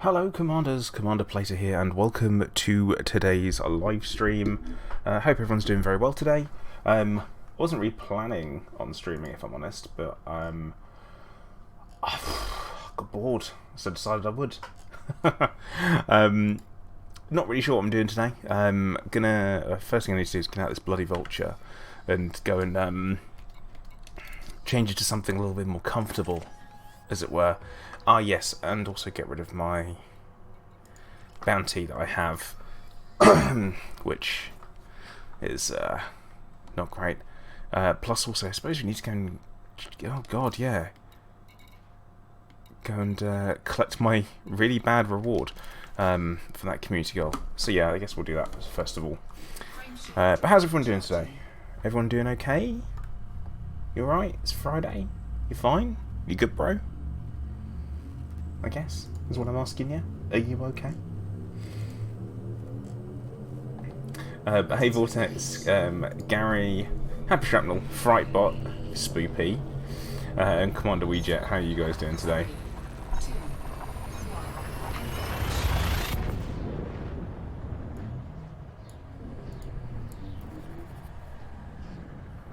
Hello Commanders, Commander Plater here, and welcome to today's live stream. Hope everyone's doing very well today. Wasn't really planning on streaming, if I'm honest, but I got bored, so decided I would. Not really sure what I'm doing today. First thing I need to do is get out this bloody vulture and go and change it to something a little bit more comfortable, as it were. Ah, yes, and also get rid of my bounty that I have, which is not great. Plus, also, I suppose we need to go and... Oh, God, yeah. Go and collect my really bad reward for that community goal. So, yeah, I guess we'll do that first of all. But how's everyone doing today? Everyone doing okay? You alright? It's Friday? You fine? You good, bro? I guess, is what I'm asking you. Are you okay? Hey Vortex, Gary, Happy Shrapnel, Frightbot, Spoopy, and Commander Weejet, how are you guys doing today?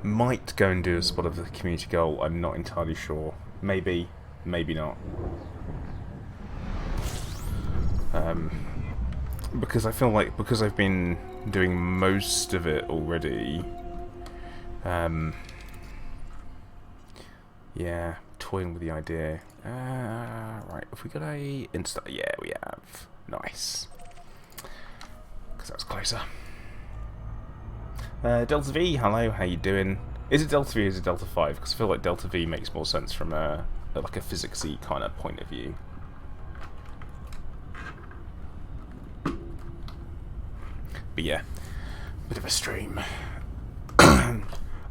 Might go and do a spot of the community goal, I'm not entirely sure. Maybe, maybe not. Because I feel like, because I've been doing most of it already, yeah, toying with the idea. Right, if we got a Insta, yeah, we have. Nice. Because that was closer. Delta V, hello, how you doing? Is it Delta V or is it Delta 5? Because I feel like Delta V makes more sense from like a physics-y kind of point of view. But yeah, bit of a stream.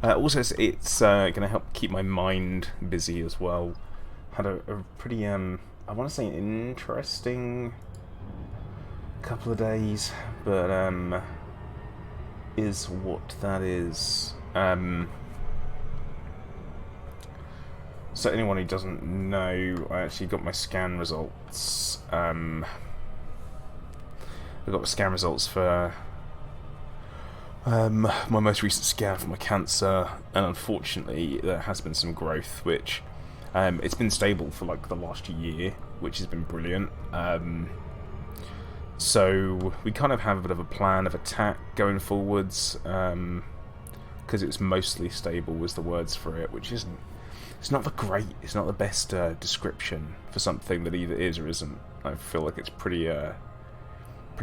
Also, it's going to help keep my mind busy as well. Had a pretty, I want to say, interesting couple of days, but is what that is. So anyone who doesn't know, I actually got my scan results. I got the scan results for my most recent scan for my cancer, and unfortunately there has been some growth, which it's been stable for like the last year, which has been brilliant. So we kind of have a bit of a plan of attack going forwards, because it's mostly stable was the words for it, which isn't, it's not the best description for something that either is or isn't. I feel like it's pretty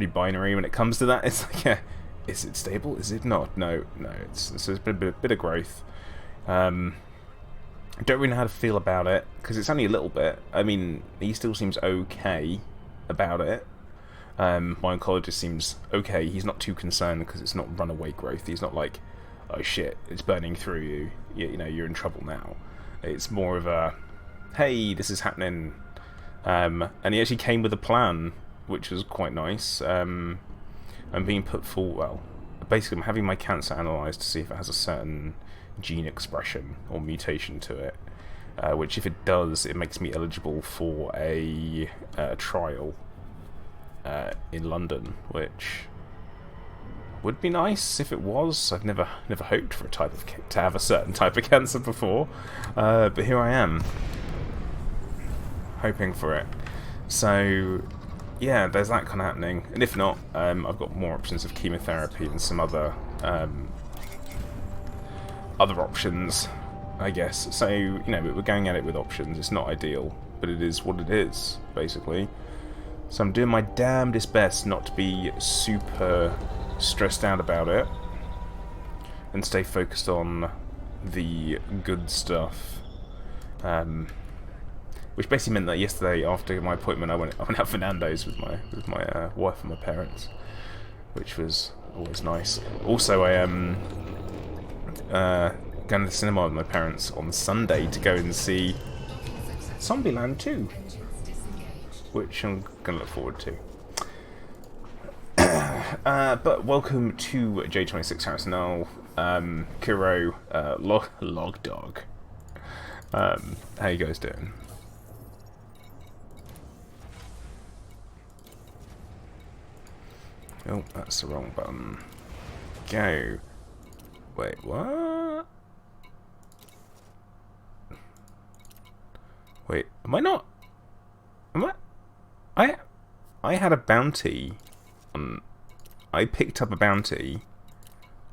binary when it comes to that. It's like, yeah, is it stable? Is it not? No. It's a bit of growth. I don't really know how to feel about it, because it's only a little bit. I mean, he still seems okay about it. My oncologist seems okay. He's not too concerned because it's not runaway growth. He's not like, oh shit, it's burning through you. You know, you're in trouble now. It's more of a, hey, this is happening. And he actually came with a plan, which was quite nice. I'm being put forward, well, basically I'm having my cancer analysed to see if it has a certain gene expression or mutation to it, which if it does, it makes me eligible for a trial in London, which would be nice if it was. I've never hoped for to have a certain type of cancer before, but here I am, hoping for it. So yeah, there's that kind of happening, and if not, I've got more options of chemotherapy and some other options, I guess. So, you know, we're going at it with options. It's not ideal, but it is what it is, basically. So I'm doing my damnedest best not to be super stressed out about it, and stay focused on the good stuff. Which basically meant that yesterday, after my appointment, I went out for Nando's with my wife and my parents, which was always nice. Also, I am going to the cinema with my parents on Sunday to go and see Zombieland 2, which I'm going to look forward to. But welcome to J26 House now, Kuro, Log Dog. How you guys doing? Oh, that's the wrong button. Go. Wait, what? Wait, am I not? Am I had a bounty on... I picked up a bounty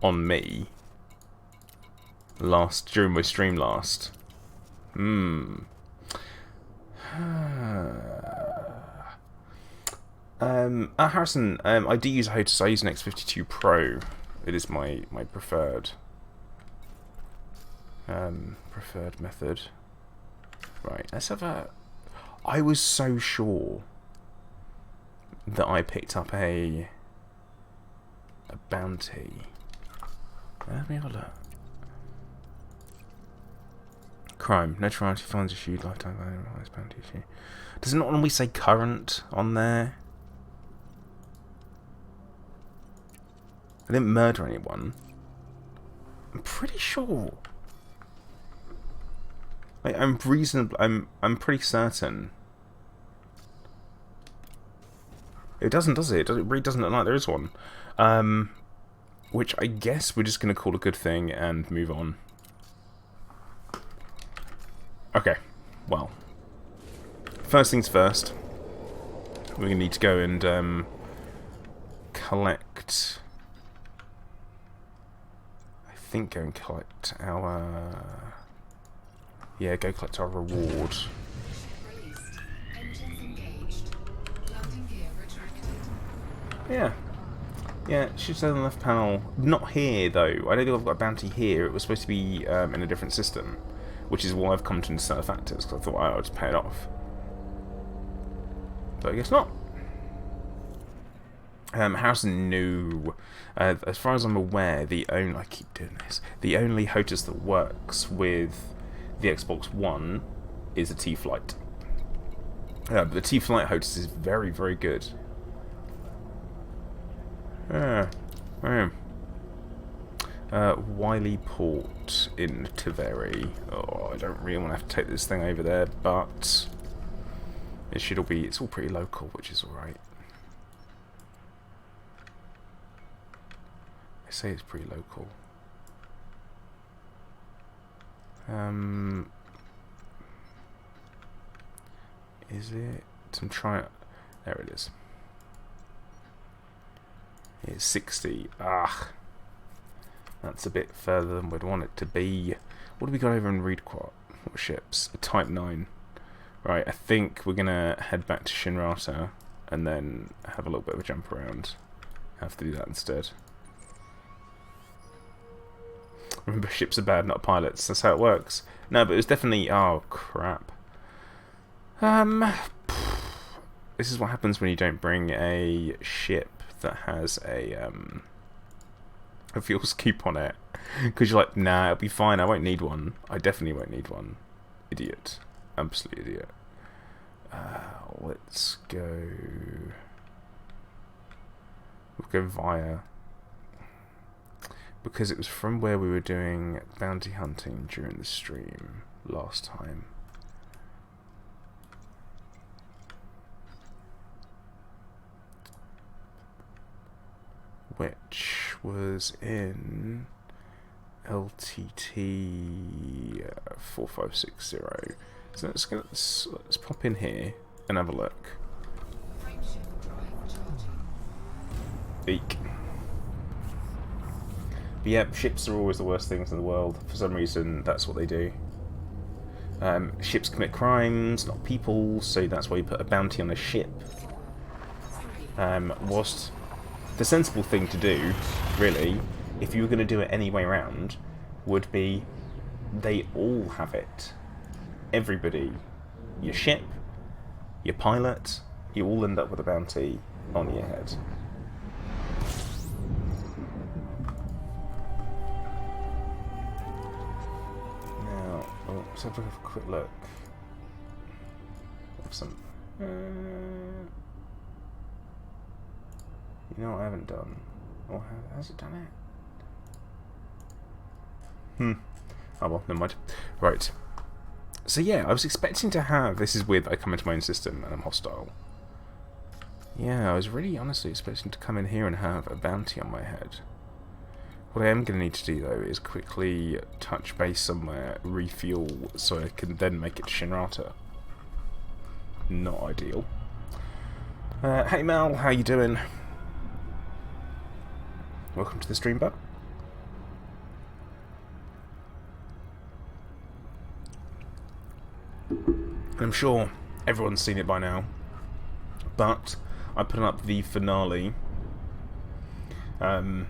on me during my stream last. Harrison, I do use a HOTAS. I use an X52 Pro. It is my preferred method. Right, let's have a... I was so sure that I picked up a bounty. Let me have a look. Crime. Notoriety fines issued. Lifetime value. Highest bounty issue. Does it not normally say current on there? I didn't murder anyone. I'm pretty sure. Like, I'm pretty certain. It doesn't, does it? It really doesn't look like there is one. Which I guess we're just going to call a good thing and move on. Okay, well. First things first. We're going to need to go and collect... I think go and collect our... Yeah, go collect our reward. Yeah. Yeah, she said on the left panel. Not here, though. I don't think I've got a bounty here. It was supposed to be in a different system. Which is why I've come to Interstellar Factors, because I thought I would just pay it off. But I guess not. Harrison, no. As far as I'm aware, I keep doing this. The only HOTAS that works with the Xbox One is a T-Flight. But the T-Flight HOTAS is very, very good. Wiley Port in Taveri. Oh, I don't really want to have to take this thing over there, but it should all be. It's all pretty local, which is alright. I say it's pretty local. Is it? I'm trying. There it is. It's 60. Ah. That's a bit further than we'd want it to be. What do we got over in Reedquart? What ships? A Type 9. Right, I think we're going to head back to Shinrata and then have a little bit of a jump around. Have to do that instead. Remember, ships are bad, not pilots. That's how it works. No, but it was definitely... Oh, crap. This is what happens when you don't bring a ship that has a fuel scoop on it, because you're like, nah, it'll be fine, I won't need one. I definitely won't need one. Idiot. Absolute idiot. Let's go... We'll go via... Because it was from where we were doing bounty hunting during the stream last time. Which was in LTT 4560. So let's pop in here and have a look. Eek. But yeah, ships are always the worst things in the world. For some reason, that's what they do. Ships commit crimes, not people, so that's why you put a bounty on a ship. Whilst the sensible thing to do, really, if you were going to do it any way around, would be they all have it. Everybody. Your ship, your pilot, you all end up with a bounty on your head. Now, let's have a quick look. Have some... You know what I haven't done? Or has it done it? Oh well, never mind. Right. So yeah, I was expecting to have... This is with I come into my own system and I'm hostile. Yeah, I was really honestly expecting to come in here and have a bounty on my head. What I am going to need to do, though, is quickly touch base somewhere, refuel, so I can then make it to Shinrata. Not ideal. Hey Mal, how you doing? Welcome to the stream, bud. I'm sure everyone's seen it by now, but I put up the finale of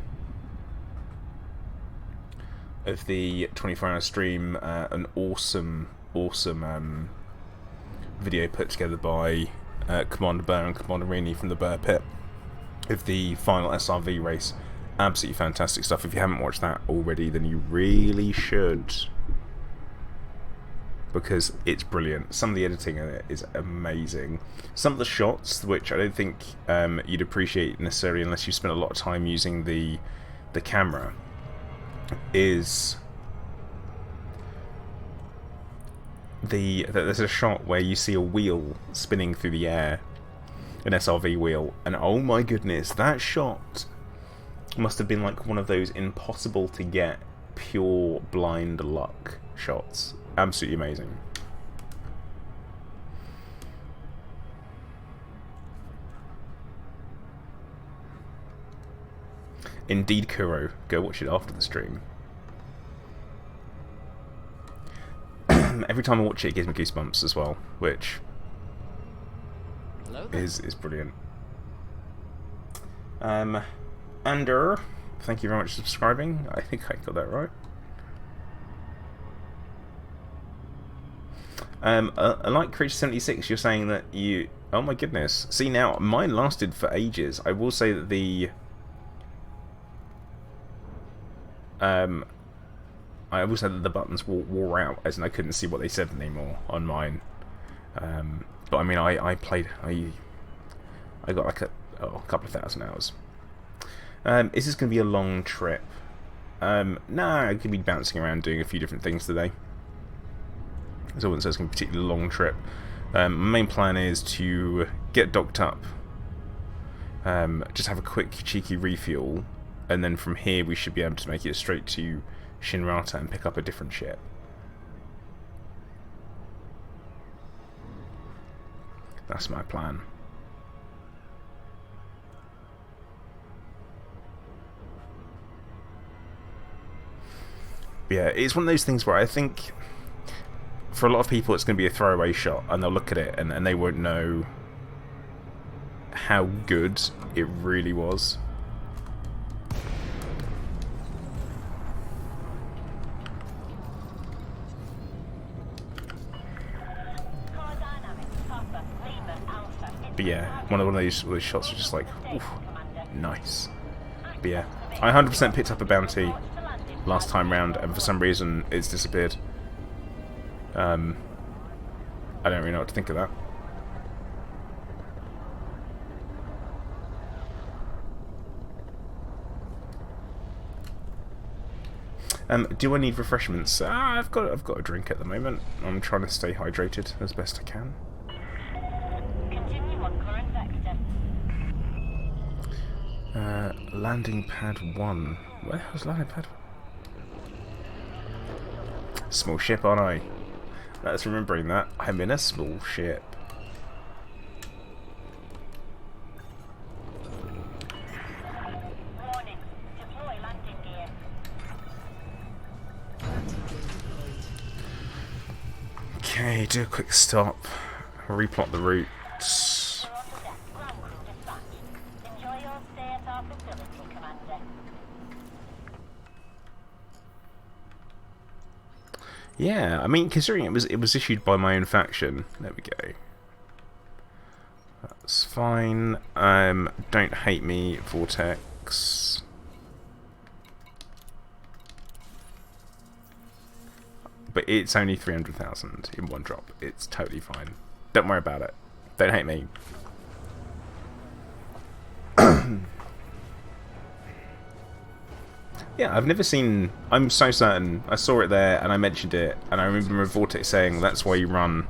the 24-hour stream, an awesome video put together by Commander Burr and Commander Rini from the Burr Pit of the final SRV race. Absolutely fantastic stuff. If you haven't watched that already, then you really should, because it's brilliant. Some of the editing in it is amazing. Some of the shots, which I don't think you'd appreciate necessarily unless you spent a lot of time using the camera, is there's a shot where you see a wheel spinning through the air, an SRV wheel, and oh my goodness, that shot must have been like one of those impossible to get pure blind luck shots. Absolutely amazing. Indeed, Kuro. Go watch it after the stream. Every time I watch it, it gives me goosebumps as well, which is brilliant. Ander, thank you very much for subscribing. I think I got that right. Like Creature 76, you're saying that you... Oh my goodness. See, now, mine lasted for ages. I will say that the... I will say that the buttons wore out, as in I couldn't see what they said anymore on mine. But I mean, I played... I got like a couple of thousand hours. Is this going to be a long trip? Nah, I could be bouncing around doing a few different things today. So I wouldn't say it's going to be a particularly long trip. My main plan is to get docked up, just have a quick cheeky refuel, and then from here we should be able to make it straight to Shinrata and pick up a different ship. That's my plan. But yeah, it's one of those things where I think for a lot of people it's going to be a throwaway shot, and they'll look at it and they won't know how good it really was. But yeah, one of those shots was just like, oof, nice. But yeah, I 100% picked up a bounty last time round, and for some reason it's disappeared. I don't really know what to think of that. Do I need refreshments? I've got a drink at the moment. I'm trying to stay hydrated as best I can. Continue on current vector. Landing pad 1. Where the hell's landing pad 1? Small ship, aren't I? That's remembering that. I'm in a small ship. Warning. Deploy landing gear. Okay, do a quick stop. Replot the routes. We're on the deck. Ground crew dispatched. Enjoy your stay at our facility, Commander. Yeah, I mean, considering it was issued by my own faction. There we go. That's fine. Don't hate me, Vortex. But it's only 300,000 in one drop. It's totally fine. Don't worry about it. Don't hate me. Yeah, I've never seen... I'm so certain. I saw it there, and I mentioned it, and I remember Vortex saying that's why you run...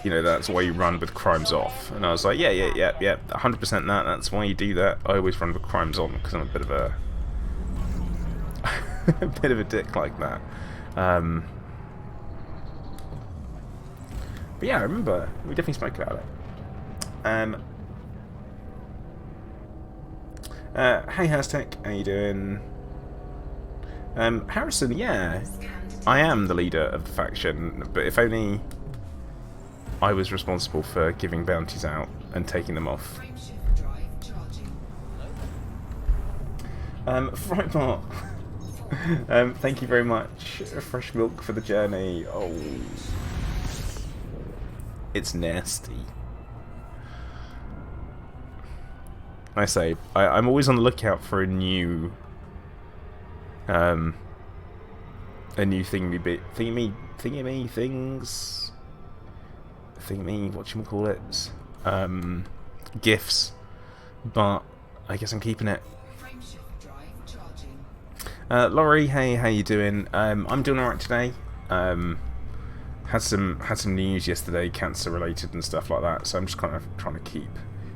you know, that's why you run with crimes off. And I was like, yeah, 100% that's why you do that. I always run with crimes on, because I'm a bit of a... a bit of a dick like that. But yeah, I remember, we definitely spoke about it. Hey Hashtag, how you doing? Harrison, yeah, I am the leader of the faction, but if only I was responsible for giving bounties out and taking them off. Frightmart, thank you very much. Fresh milk for the journey. Oh, it's nasty. I say, I'm always on the lookout for a new thingy whatchamacallit, gifts, but I guess I'm keeping it. Laurie, hey, how you doing? I'm doing alright today. Had some news yesterday, cancer related and stuff like that, so I'm just kind of trying to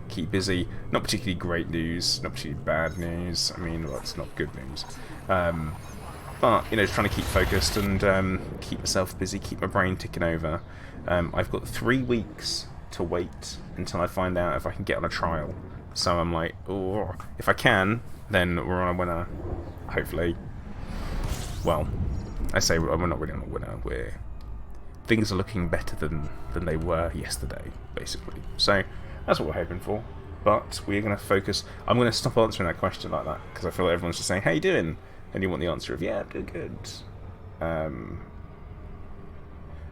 keep busy. Not particularly great news, not particularly bad news. I mean, well, it's not good news. But, you know, trying to keep focused and keep myself busy, keep my brain ticking over. I've got 3 weeks to wait until I find out if I can get on a trial. So I'm like, oh, if I can, then we're on a winner, hopefully. Well, I say we're not really on a winner. Things are looking better than they were yesterday, basically. So that's what we're hoping for. But we're going to focus... I'm going to stop answering that question like that, because I feel like everyone's just saying, how you doing? And you want the answer of, yeah, good. No,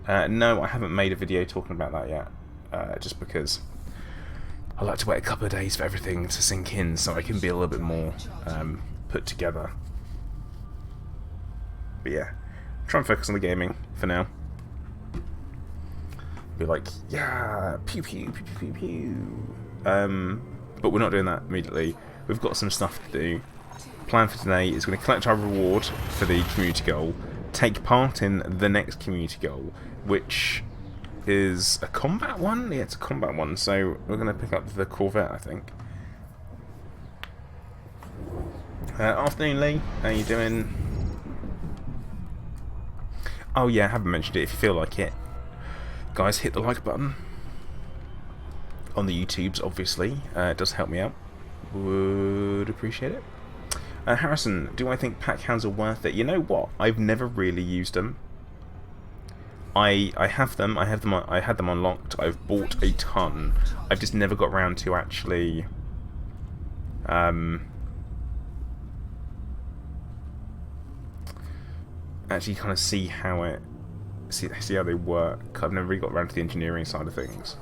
I haven't made a video talking about that yet. Just because I like to wait a couple of days for everything to sink in so I can be a little bit more put together. But yeah, try and focus on the gaming for now. Be like, yeah, pew pew pew pew pew pew. But we're not doing that immediately. We've got some stuff to do. Plan for today is going to collect our reward for the community goal, take part in the next community goal, which is a combat one? Yeah, it's a combat one, so we're going to pick up the Corvette, I think. Afternoon, Lee. How you doing? Oh yeah, I haven't mentioned it. If you feel like it, guys, hit the like button on the YouTubes, obviously. It does help me out. Would appreciate it. Harrison, do I think pack hounds are worth it? You know what? I've never really used them. I have them. I had them unlocked. I've bought a ton. I've just never got around to actually actually kind of see how they work. I've never really got around to the engineering side of things.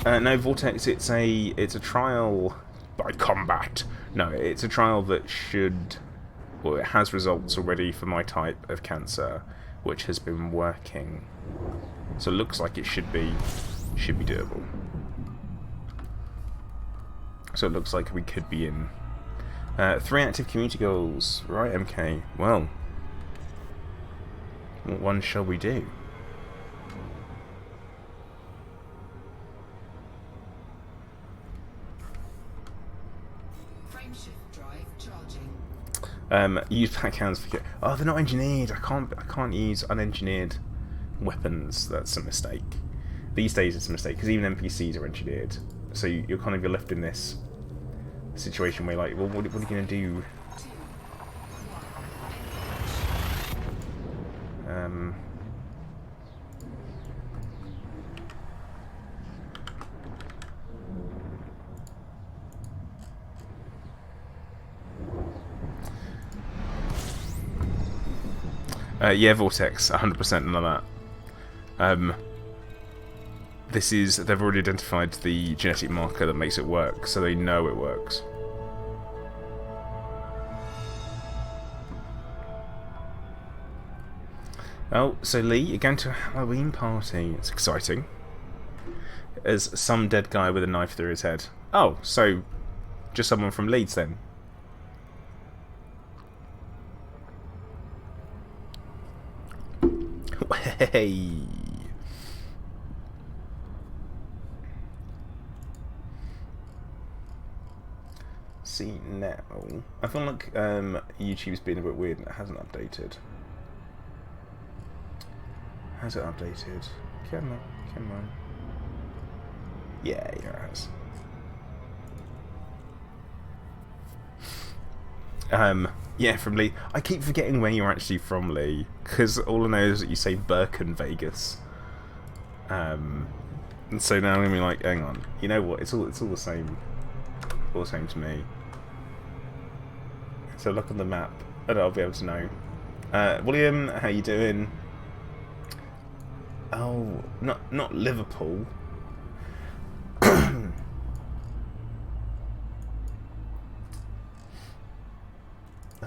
No, Vortex, it's a trial by combat. No, it's a trial that it has results already for my type of cancer, which has been working. So it looks like it should be doable. So it looks like we could be in. 3 active community goals. Right, MK. Well, what one shall we do? Use pack hounds for... Oh, they're not engineered. I can't use unengineered weapons. That's a mistake. These days it's a mistake, because even NPCs are engineered. So you're left in this situation where you're like, well, what are you going to do? Yeah, Vortex, 100% none of that. They've already identified the genetic marker that makes it work, so they know it works. Oh, so Lee, you're going to a Halloween party. It's exciting. As some dead guy with a knife through his head. Oh, so just someone from Leeds then? Hey. See now, I feel like YouTube's been a bit weird and it hasn't updated. Has it updated? Come on, come on. Yeah, it has. Yeah, from Lee. I keep forgetting where you're actually from, Lee, because all I know is that you say Birken, Vegas. And so now I'm gonna be like, hang on, you know what? It's all the same, all the same to me. So look on the map, and I'll be able to know. William, how you doing? Oh, not Liverpool.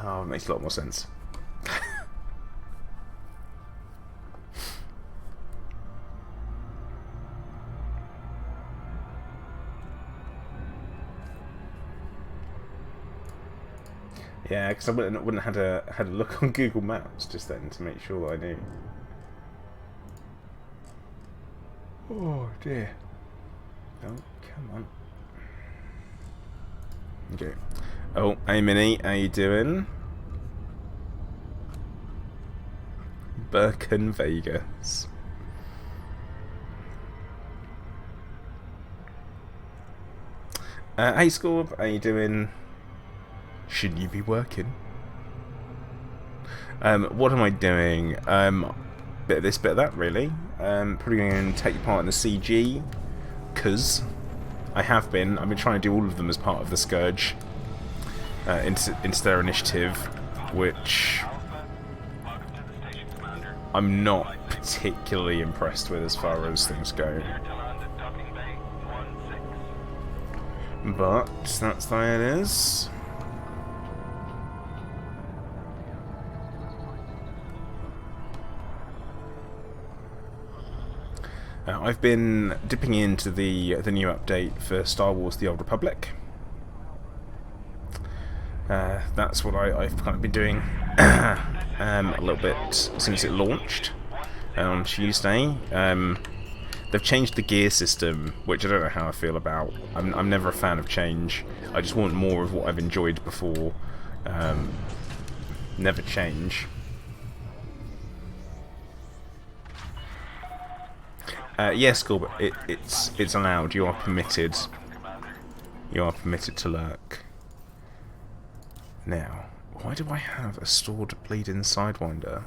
Oh, it makes a lot more sense. Yeah, because I wouldn't had a look on Google Maps just then to make sure that I knew. Oh dear. Oh, come on. Okay. Oh, hey Minnie, how you doing? Birken, Vegas. Hey Scorb, how you doing? Should you be working? What am I doing? Bit of this, bit of that, really. Probably going to take part in the CG, because I have been. I've been trying to do all of them as part of the Scourge into their initiative, which I'm not particularly impressed with as far as things go. But that's the way it is. I've been dipping into the new update for Star Wars: The Old Republic. That's what I've kind of been doing a little bit since it launched on Tuesday. They've changed the gear system, which I don't know how I feel about. I'm never a fan of change. I just want more of what I've enjoyed before. Never change. Yes, Corbett, it's allowed. You are permitted. You are permitted to lurk. Now, why do I have a stored bleeding Sidewinder?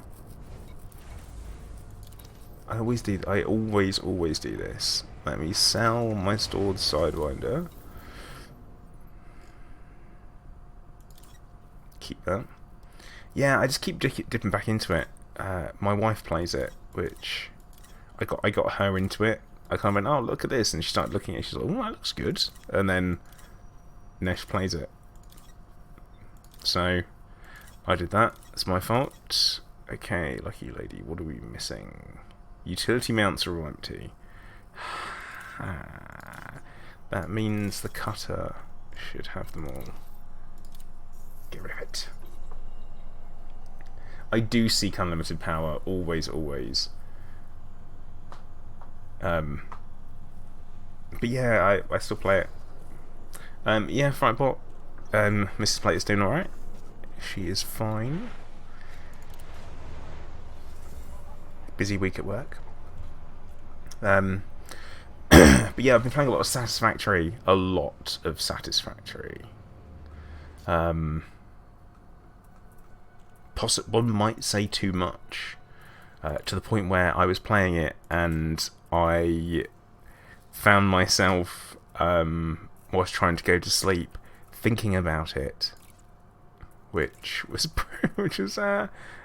I always do this. Let me sell my stored Sidewinder. Keep that. Yeah, I just keep dipping back into it. My wife plays it, which I got her into it. I kind of went, oh, look at this, and she started looking at it. She's like, oh, that looks good. And then Nesh plays it. So I did that. It's my fault. Okay, lucky lady. What are we missing? Utility mounts are all empty. That means the cutter should have them all. Get rid of it. I do seek unlimited power. Always, always. But yeah, I still play it. Yeah, Frightbot. Mrs. Plate is doing alright. She is fine. Busy week at work. But yeah, I've been playing a lot of Satisfactory. A lot of Satisfactory. One might say too much. To the point where I was playing it and I found myself, whilst trying to go to sleep, thinking about it, which was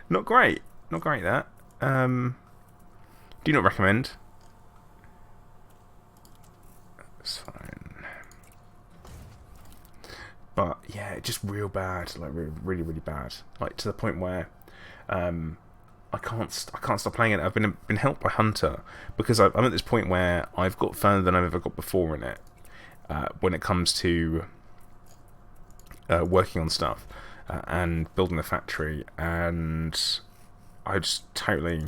not great. Not great. That do not recommend. It's fine, but yeah, just real bad, like really, really bad, like to the point where I can't stop playing it. I've been helped by Hunter because I'm at this point where I've got further than I've ever got before in it when it comes to working on stuff and building a factory, and I just totally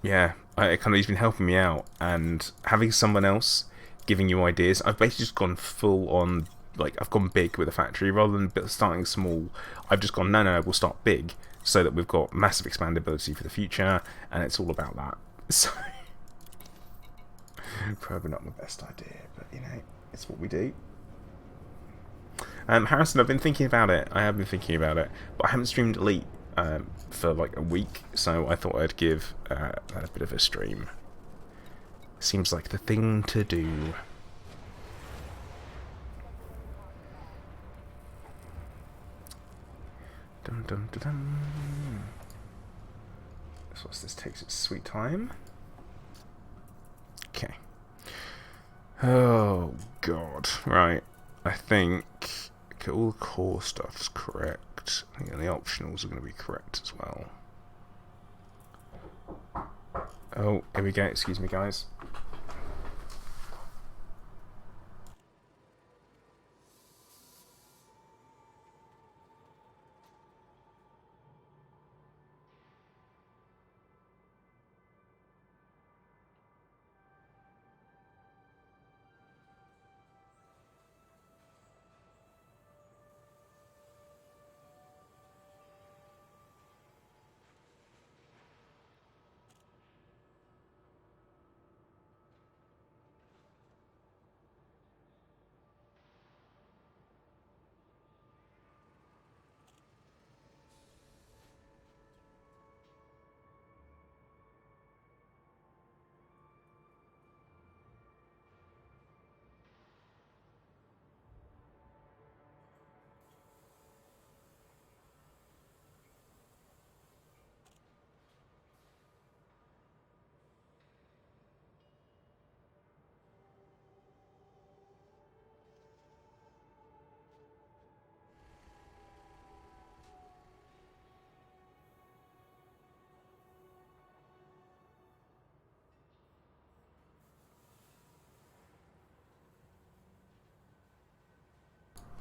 yeah, it kind of he's been helping me out, and having someone else giving you ideas. I've basically just gone full on, like I've gone big with the factory rather than starting small. I've just gone no, we'll start big so that we've got massive expandability for the future, and it's all about that. So probably not the best idea, but you know, it's what we do. Harrison, I've been thinking about it. I have been thinking about it, but I haven't streamed Elite for like a week, so I thought I'd give that a bit of a stream. Seems like the thing to do. Dum dum dum dum. So this takes its sweet time. Okay. Oh god. Right. I think okay, all the core stuff's correct. I think the optionals are going to be correct as well. Oh, here we go. Excuse me, guys.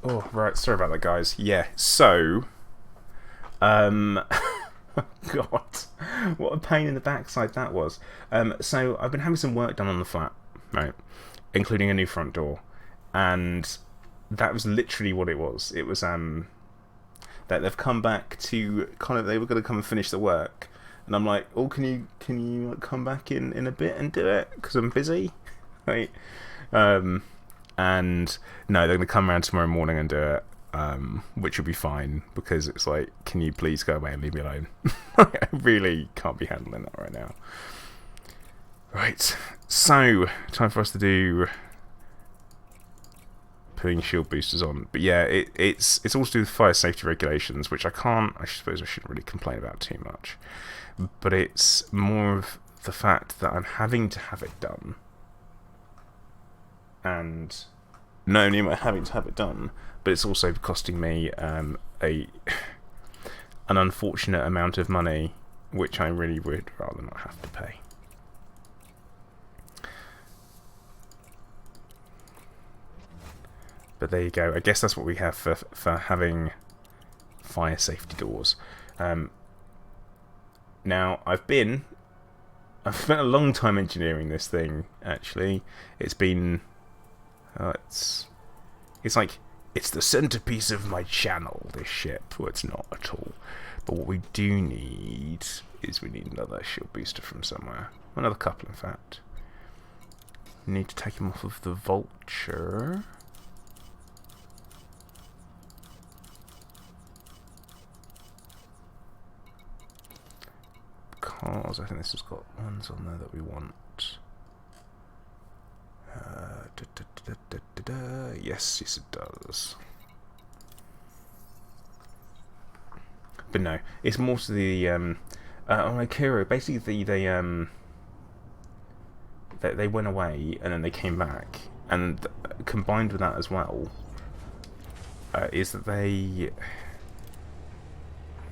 Oh, right. Sorry about that, guys. Yeah. So, God, what a pain in the backside that was. So I've been having some work done on the flat, right, including a new front door, and that was literally what it was. It was that they've come back to kind of they were going to come and finish the work, and I'm like, oh, can you come back in a bit and do it because I'm busy, right? And no, they're going to come around tomorrow morning and do it, which will be fine because it's like, can you please go away and leave me alone? I really can't be handling that right now. Right, so time for us to do putting shield boosters on. But yeah, it's all to do with fire safety regulations, which I suppose I shouldn't really complain about too much. But it's more of the fact that I'm having to have it done. And not only am I having to have it done, but it's also costing me an unfortunate amount of money, which I really would rather not have to pay. But there you go. I guess that's what we have for having fire safety doors. Now I've spent a long time engineering this thing. Actually, it's been. It's like it's the centerpiece of my channel. This ship. Well, it's not at all. But what we do need is we need another shield booster from somewhere. Another couple, in fact. We need to take him off of the Vulture. Because I think this has got ones on there that we want. Yes, it does. But no, it's more to the on Akira. Basically, they went away and then they came back, and combined with that as well is that they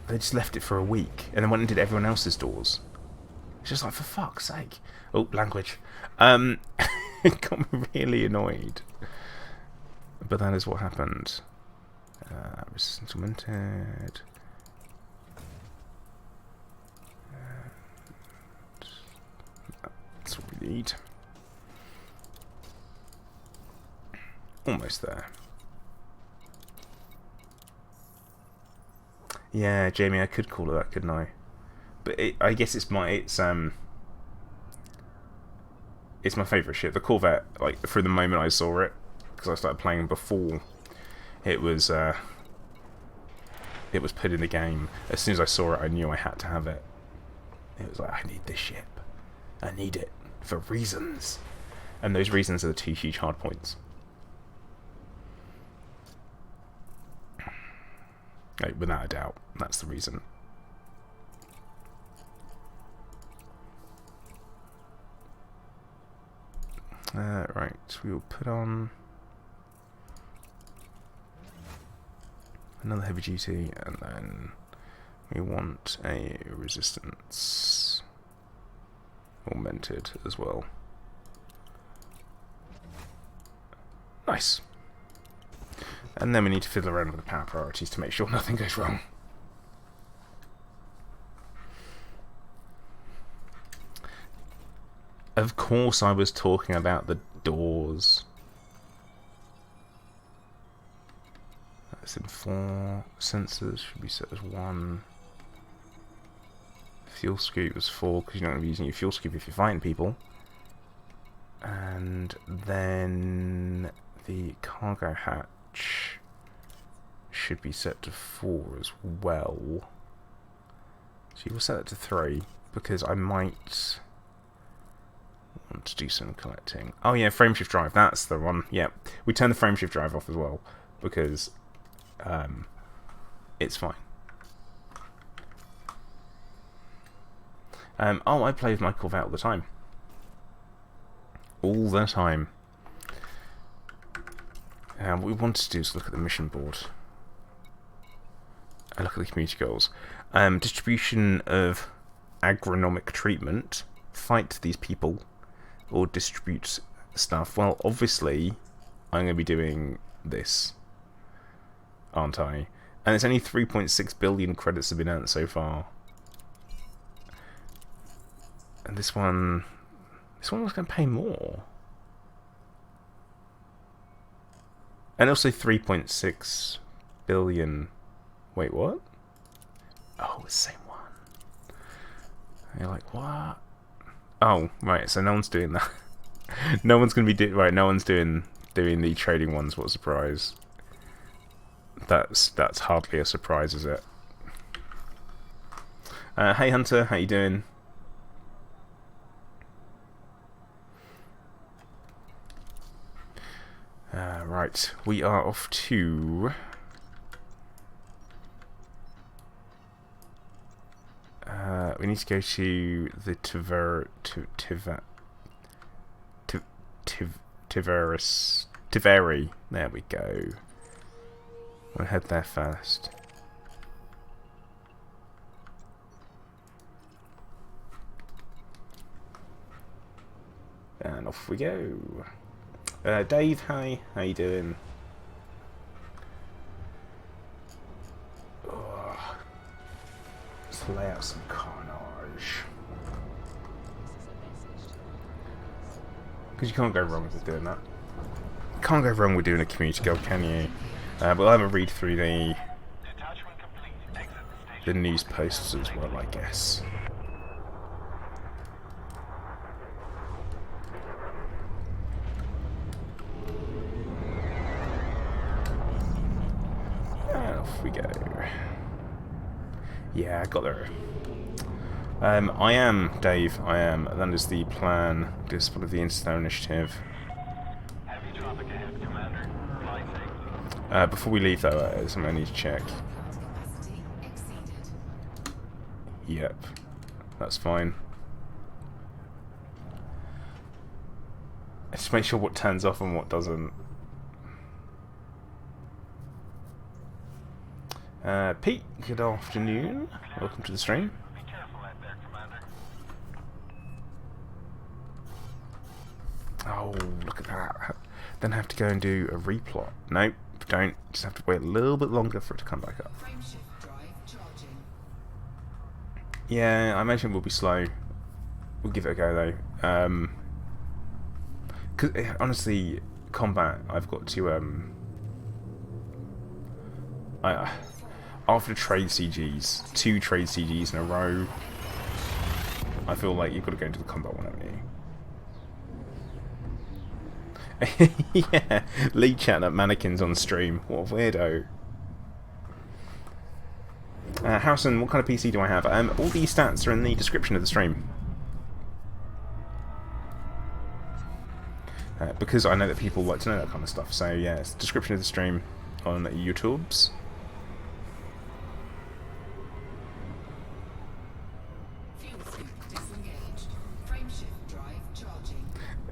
just left it for a week and then went and did everyone else's doors. It's just like, for fuck's sake. Oh, language. It got me really annoyed. But that is what happened. Resistance augmented. speed. Almost there. Yeah, Jamie, I could call it that, couldn't I? But I guess it's my favourite ship. The Corvette, like, through the moment I saw it, because I started playing before it was put in the game. As soon as I saw it, I knew I had to have it. It was like, I need this ship. I need it for reasons. And those reasons are the two huge hard points. Like, without a doubt, that's the reason. Right, we will put on another heavy duty, and then we want a resistance augmented as well. Nice. And then we need to fiddle around with the power priorities to make sure nothing goes wrong. Of course I was talking about the doors. That's in 4. Sensors should be set as 1. Fuel scoop was 4 because you're not going to be using your fuel scoop if you're fighting people. And then the cargo hatch should be set to 4 as well. So you will set it to 3 because I might want to do some collecting. Oh yeah, frameshift drive, that's the one. Yeah, we turn the frameshift drive off as well because it's fine. Oh, I play with my Corvette all the time. All the time. What we want to do is look at the mission board. And look at the community goals. Distribution of agronomic treatment. Fight these people. Or distribute stuff. Well, obviously, I'm going to be doing this. Aren't I? And it's only 3.6 billion credits have been earned so far. And this one was going to pay more. And also 3.6 billion. Wait, what? Oh, it's the same one. And you're like, what? Oh, right, so no one's doing that. No one's going to be right, no one's doing the trading ones, what a surprise. That's hardly a surprise, is it? Hey Hunter, how you doing? Right, we are off to we need to go to the Tiveri. There we go. We'll head there first. And off we go. Dave, hi. How you doing? Oh, let's lay out some carnage. Because you can't go wrong with doing that. Can't go wrong with doing a community goal, can you? We'll have a read through the news posts as well, I guess. And off we go. Yeah, I got there. I am, Dave, I am. That is the plan. This is part of the Interstellar Initiative. Before we leave, though, there's something I need to check. Yep, that's fine. Just make sure what turns off and what doesn't. Pete, good afternoon. Welcome to the stream. Oh, look at that. Then have to go and do a replot. Nope, don't. Just have to wait a little bit longer for it to come back up. Yeah, I imagine we'll be slow. We'll give it a go though. 'Cause, honestly, combat, I've got to after trade CGs, 2 trade CGs in a row, I feel like you've got to go into the combat one, haven't you? Yeah, Lee chatting at mannequins on stream. What a weirdo. Howson, what kind of PC do I have? All these stats are in the description of the stream. Because I know that people like to know that kind of stuff. So yeah, it's the description of the stream on YouTube's.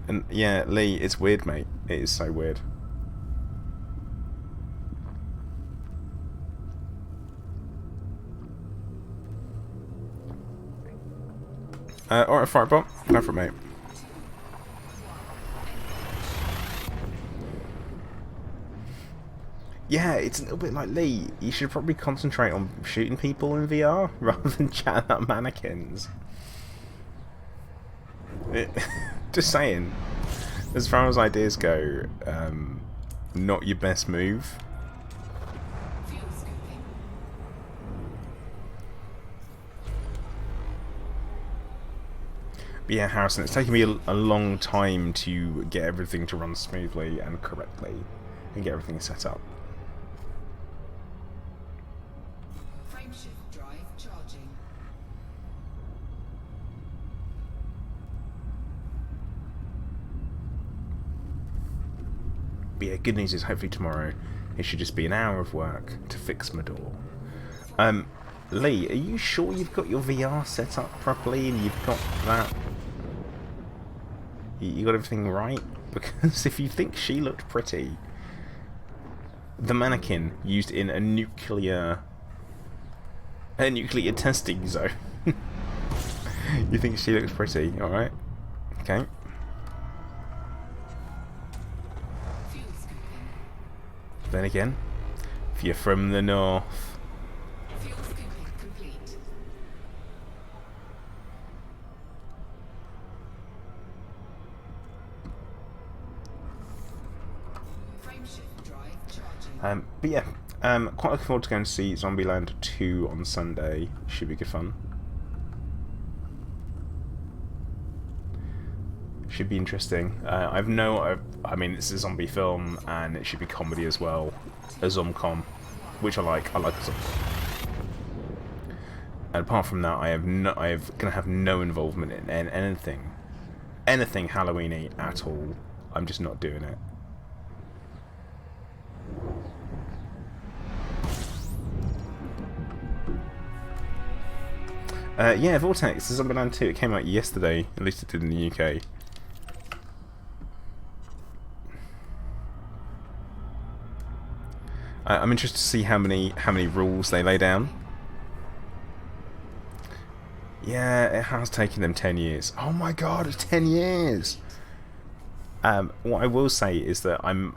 And yeah, Lee, it's weird, mate. It is so weird. Alright, Firebomb. Go for it, mate. Yeah, it's a little bit like Lee. You should probably concentrate on shooting people in VR rather than chatting up mannequins. Just saying. As far as ideas go, not your best move. But yeah, Harrison, it's taken me a long time to get everything to run smoothly and correctly and get everything set up. Frameshift drive charging. But yeah, good news is hopefully tomorrow it should just be an hour of work to fix my door. Lee, are you sure you've got your VR set up properly and you've got that? You got everything right? Because if you think she looked pretty, the mannequin used in a nuclear testing zone. You think she looks pretty? All right. Okay. Then again, if you're from the north. But yeah, quite looking forward to going to see Zombieland 2 on Sunday. Should be good fun. Should be interesting. I mean, it's a zombie film, and it should be comedy as well, a zomcom, which I like. I like a zomcom. And apart from that, I'm gonna have no involvement in anything Halloweeny at all. I'm just not doing it. Yeah, Vortex, the Zombieland 2, it came out yesterday, at least it did in the UK. I'm interested to see how many rules they lay down. Yeah, it has taken them 10 years. Oh my god, it's 10 years! What I will say is that I'm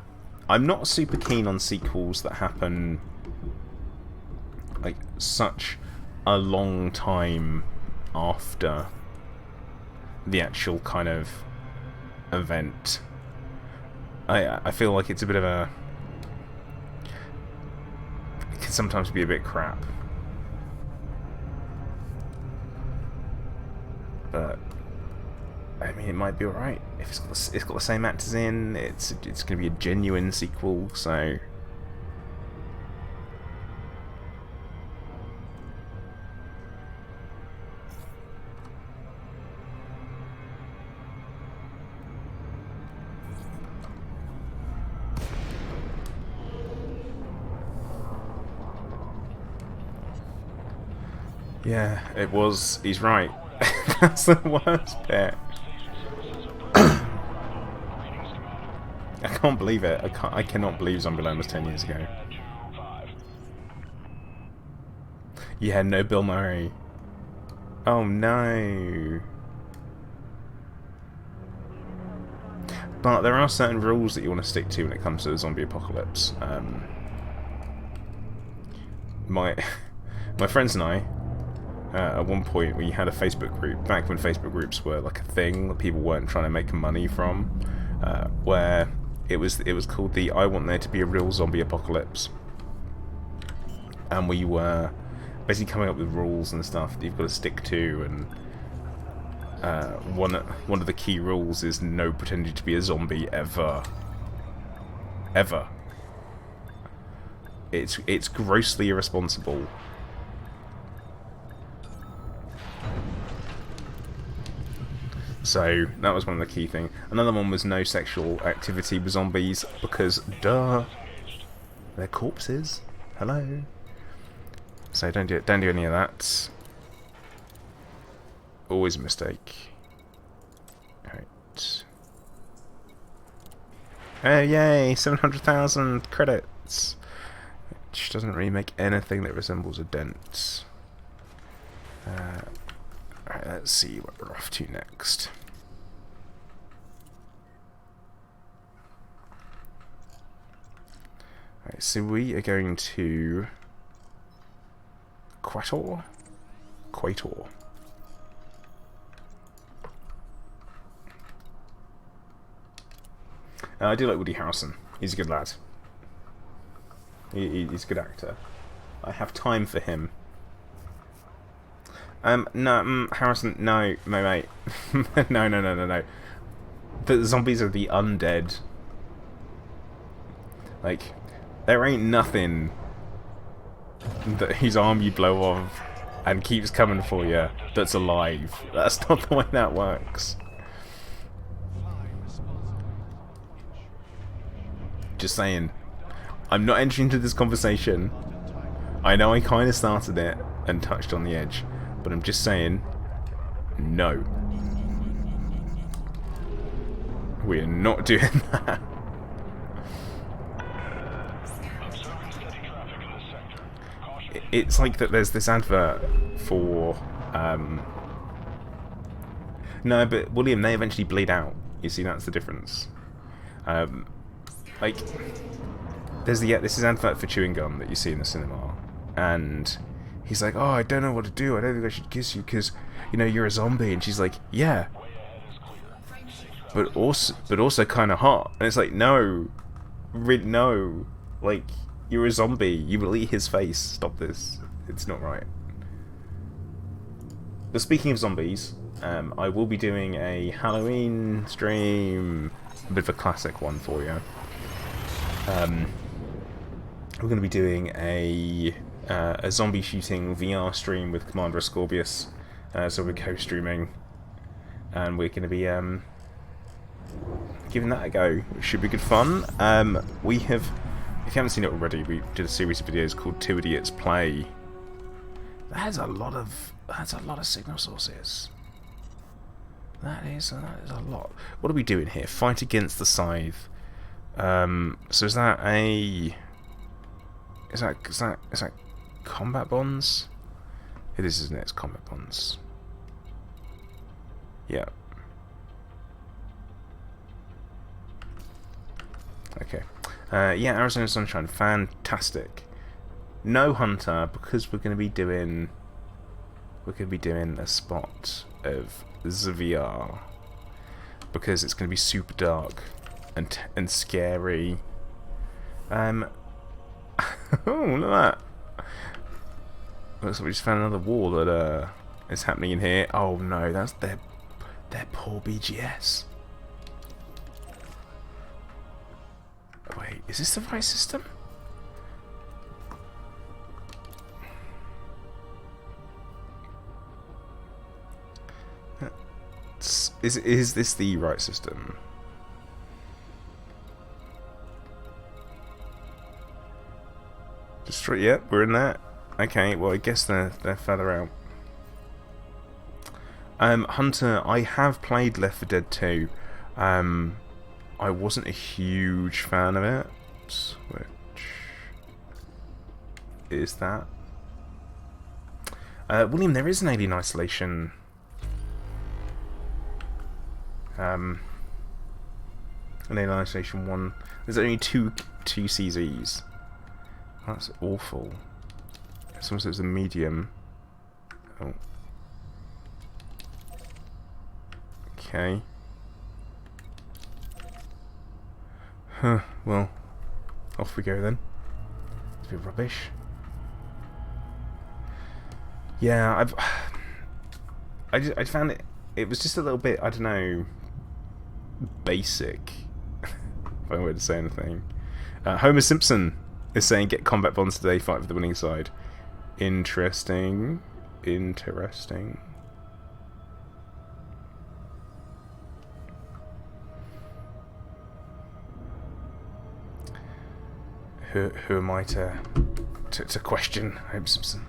not super keen on sequels that happen like such a long time after the actual kind of event. I feel like it's a bit of a... it can sometimes be a bit crap. But I mean, it might be alright if it's got the same actors in. It's going to be a genuine sequel, so. Yeah, it was. He's right. That's the worst bit. I can't believe it. I cannot believe Zombieland was 10 years ago. Yeah, no Bill Murray. Oh no. But there are certain rules that you want to stick to when it comes to the zombie apocalypse. My friends and I, at one point we had a Facebook group, back when Facebook groups were like a thing that people weren't trying to make money from. where it was called the I Want There to Be a Real Zombie Apocalypse, and we were basically coming up with rules and stuff that you've got to stick to, and one of the key rules is no pretending to be a zombie ever. It's grossly irresponsible. So that was one of the key things. Another one was no sexual activity with zombies, because duh, they're corpses. Hello. So don't do any of that. Always a mistake. Right. Oh yay! 700,000 credits. Which doesn't really make anything that resembles a dent. Alright, let's see what we're off to next. Alright, so we are going to Quator? I do like Woody Harrelson. He's a good lad. He's a good actor. I have time for him. No, Harrison, no, my mate. No. The zombies are the undead. Like, there ain't nothing that whose arm you blow off and keeps coming for you that's alive. That's not the way that works. Just saying. I'm not entering into this conversation. I know I kind of started it and touched on the edge, but I'm just saying, no. We're not doing that. It's like that there's this advert for... No, but William, they eventually bleed out. You see, that's the difference. Like, there's this is an advert for chewing gum that you see in the cinema, and he's like, "Oh, I don't know what to do. I don't think I should kiss you because, you know, you're a zombie." And she's like, "Yeah, but also kind of hot." And it's like, no, no, like, you're a zombie. You will eat his face. Stop this. It's not right. But speaking of zombies, I will be doing a Halloween stream, a bit of a classic one for you. We're going to be doing a zombie shooting VR stream with Commander Ascorbius, so we're co-streaming, and we're going to be giving that a go. It should be good fun. We have, if you haven't seen it already, we did a series of videos called Two Idiots Play. That's a lot of signal sources. That is a lot. What are we doing here? Fight against the scythe. So is that combat bonds? It is, isn't it? It's combat bonds. Yeah. Okay. Yeah, Arizona Sunshine, fantastic. No Hunter, because we're going to be doing a spot of VR, because it's going to be super dark and scary. Oh, look at that! Looks like we just found another wall that is happening in here. Oh no, that's their poor BGS. Wait, is this the right system? Is this the right system? Destroy. Yep, we're in that. Okay, well I guess they're further out. Hunter, I have played Left 4 Dead 2. I wasn't a huge fan of it. Which is that? William, there is an Alien Isolation. An Alien Isolation 1. There's only two CZs. That's awful. Someone says a medium. Oh. Okay. Huh, well, off we go then. It's a bit rubbish. Yeah, I found it was just a little bit, I don't know, basic, if I were to say anything. Homer Simpson is saying get combat bonds today, fight for the winning side. Interesting. Interesting. Who am I to question Homer Simpson?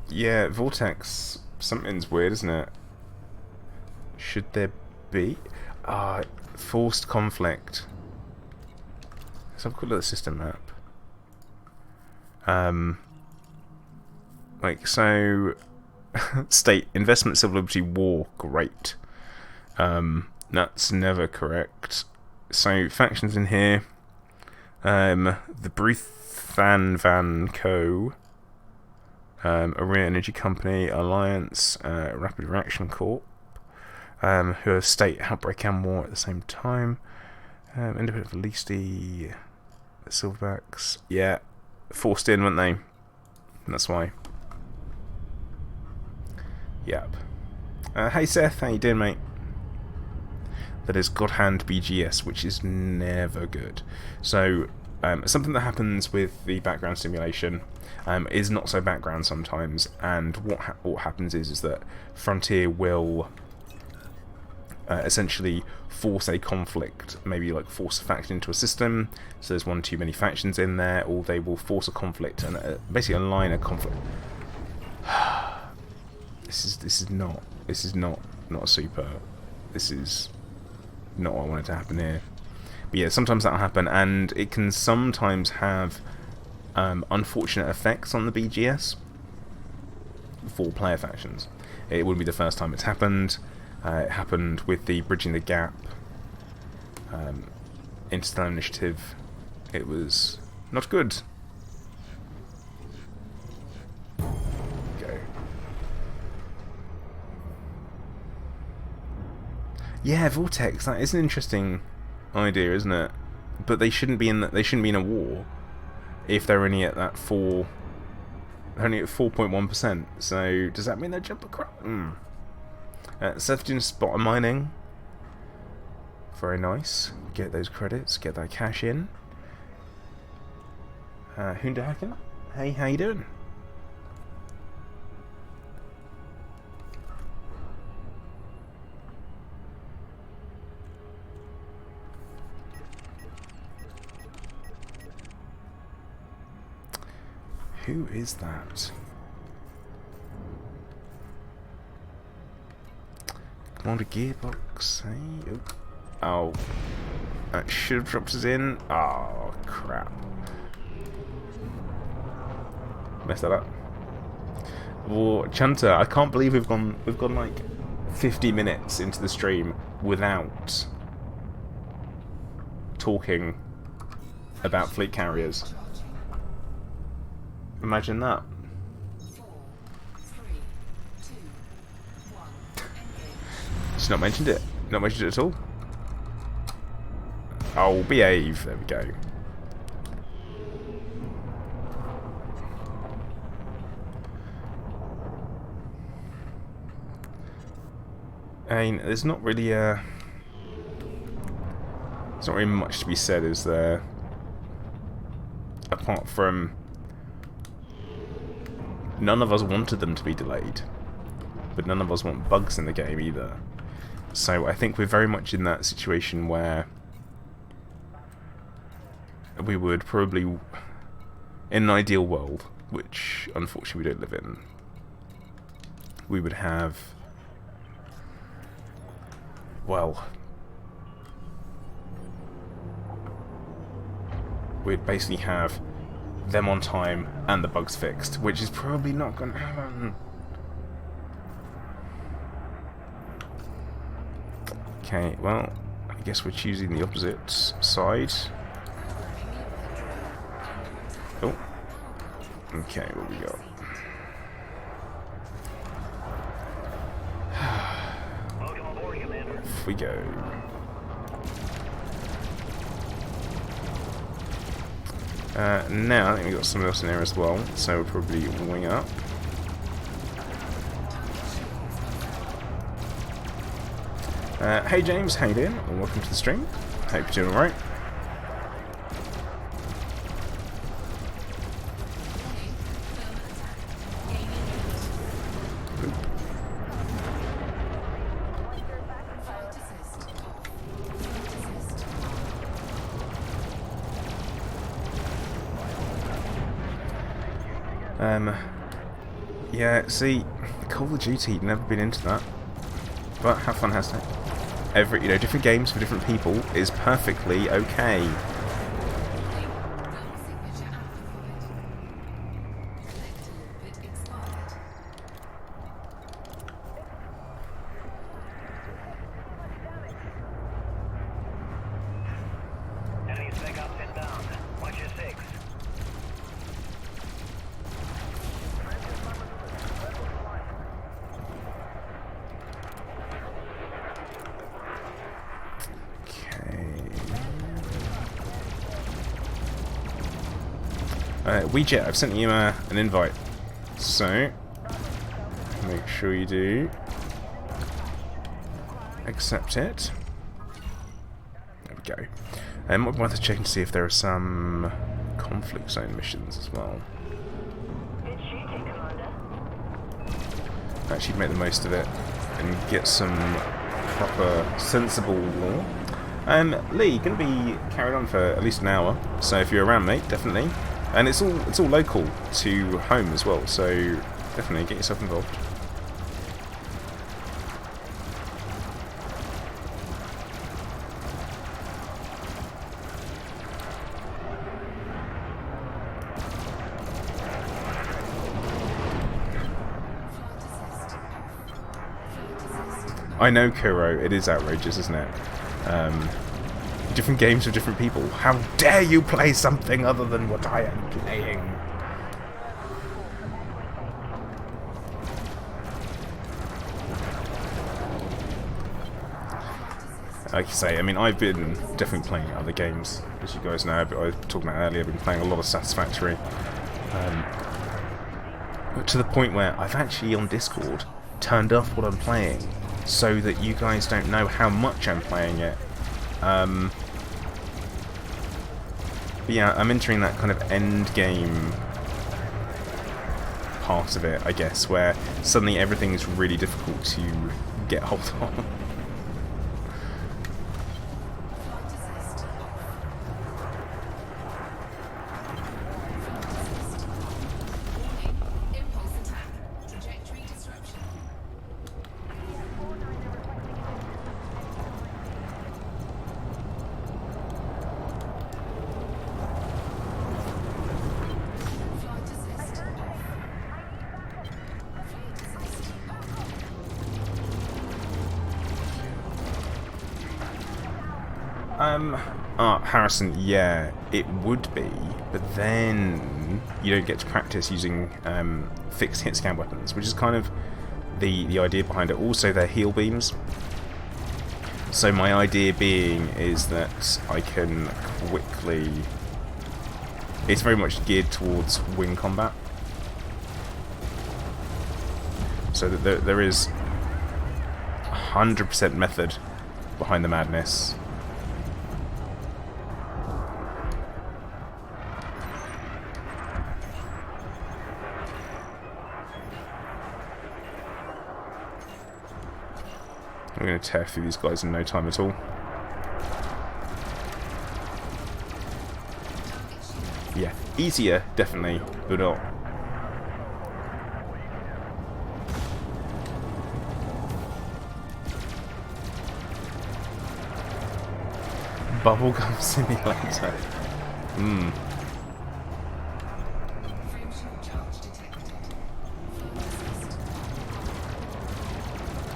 Yeah, Vortex, something's weird, isn't it? Should there be? Forced conflict. Let's have a quick look at the system map. Like, so... State, investment, civil liberty, war, great. That's never correct. So, factions in here. The Bruthan Van Co. Arena Energy Company, Alliance, Rapid Reaction Corp, who are state, outbreak, and war at the same time. Independent Velisti, Silverbacks, yeah, forced in, weren't they? That's why. Yep. Hey Seth, how you doing, mate? That is God Hand BGS, which is never good. So, something that happens with the background simulation is not so background sometimes, and what happens is that Frontier will essentially force a conflict, maybe like force a faction into a system, so there's one too many factions in there, or they will force a conflict and basically align a conflict. This is not super. This is not what I wanted to happen here. But yeah, sometimes that'll happen, and it can sometimes have unfortunate effects on the BGS for player factions. It wouldn't be the first time it's happened. It happened with the Bridging the Gap Interstellar Initiative. It was not good. Go. Yeah, Vortex. That is an interesting idea, isn't it? But they shouldn't be in a war if they're only at that only at 4.1%. So does that mean they jump across? Seth doing spot mining. Very nice. Get those credits. Get that cash in. Hunderhaken. Hey, how you doing? Who is that? Commander Gearbox, hey? Oh. That should have dropped us in. Oh, crap. Messed that up. Or Chunter, I can't believe we've gone like 50 minutes into the stream without talking about fleet carriers. Imagine that. 4, 3, 2, 1. She's not mentioned it. Not mentioned it at all. Oh, behave. There we go. I mean, there's not really much to be said, is there? Apart from none of us wanted them to be delayed, but none of us want bugs in the game either. So I think we're very much in that situation where we would probably, in an ideal world, which unfortunately we don't live in, we would have, well, we'd basically have them on time and the bugs fixed, which is probably not going to happen. Okay, well, I guess we're choosing the opposite side. Oh. Okay, what we got? we go. Now I think we've got someone else in there as well, so we'll probably wing up. Hey James, how you doing? And welcome to the stream. Hope you're doing alright. Yeah, see, Call of Duty, never been into that. But have fun, hashtag. Different games for different people is perfectly okay. Weejet, I've sent you an invite, so make sure you do accept it. There we go. I might want to check to see if there are some conflict zone missions as well. Actually make the most of it and get some proper, sensible lore. Lee, going to be carried on for at least an hour, so if you're around, mate, definitely. And it's all local to home as well, so definitely get yourself involved. I know, Kuro, it is outrageous, isn't it? Different games for different people. How dare you play something other than what I am playing? Like you say, I mean, I've been definitely playing other games, as you guys know, but I was talking about earlier, I've been playing a lot of Satisfactory. To the point where I've actually, on Discord, turned off what I'm playing, so that you guys don't know how much I'm playing it. But yeah, I'm entering that kind of end game part of it, I guess, where suddenly everything is really difficult to get hold of. Harrison, yeah, it would be, but then you don't get to practice using fixed hit scan weapons, which is kind of the idea behind it. Also, they're heal beams. So my idea being is that I can quickly... It's very much geared towards wing combat. So that there is 100% method behind the madness. I'm going to tear through these guys in no time at all. Yeah, easier, definitely, but not. Bubblegum simulator.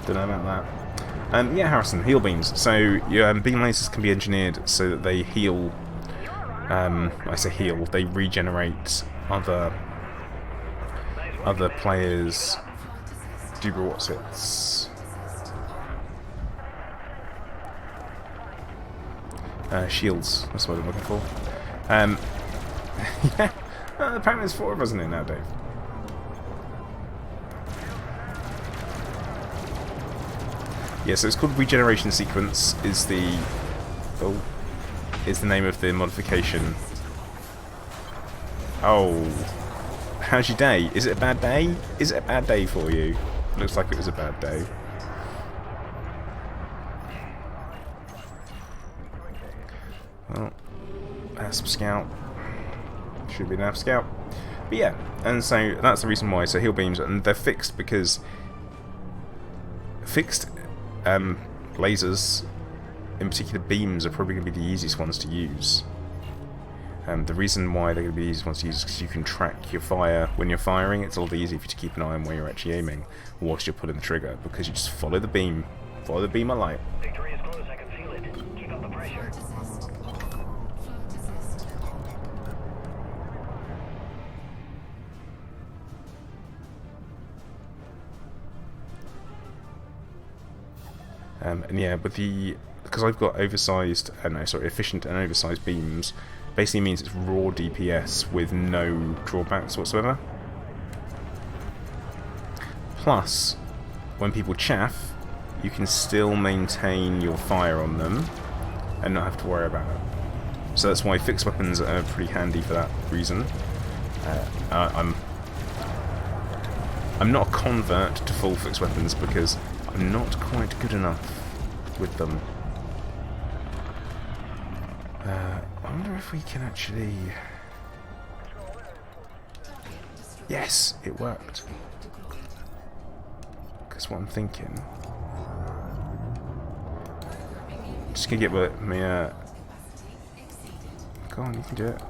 Don't know about that. Yeah, Harrison, heal beams. So your beam lasers can be engineered so that they heal. I say heal. They regenerate other players. Duber, what's it? Shields, that's what I'm looking for. Yeah, apparently there's 4 of us in it now, Dave. Yeah, so it's called Regeneration Sequence, is the name of the modification. Oh, how's your day? Is it a bad day? Is it a bad day for you? Looks like it was a bad day. Well, ASP Scout. Should be an ASP Scout. But yeah, and so that's the reason why. So heal beams, and they're fixed because fixed lasers, in particular beams, are probably going to be the easiest ones to use. The reason why they're going to be the easiest ones to use is because you can track your fire when you're firing. It's a lot easier for you to keep an eye on where you're actually aiming whilst you're pulling the trigger, because you just follow the beam of light. Victory is close, I can feel it. Keep up the pressure. Float assist on. Float assist on. And yeah, because I've got efficient and oversized beams, basically means it's raw DPS with no drawbacks whatsoever. Plus, when people chaff, you can still maintain your fire on them and not have to worry about it. So that's why fixed weapons are pretty handy for that reason. I'm not a convert to full fixed weapons because I'm not quite good enough with them. I wonder if we can actually... Yes, it worked. Because what I'm thinking... I'm just going to get with me... Go on, you can do it.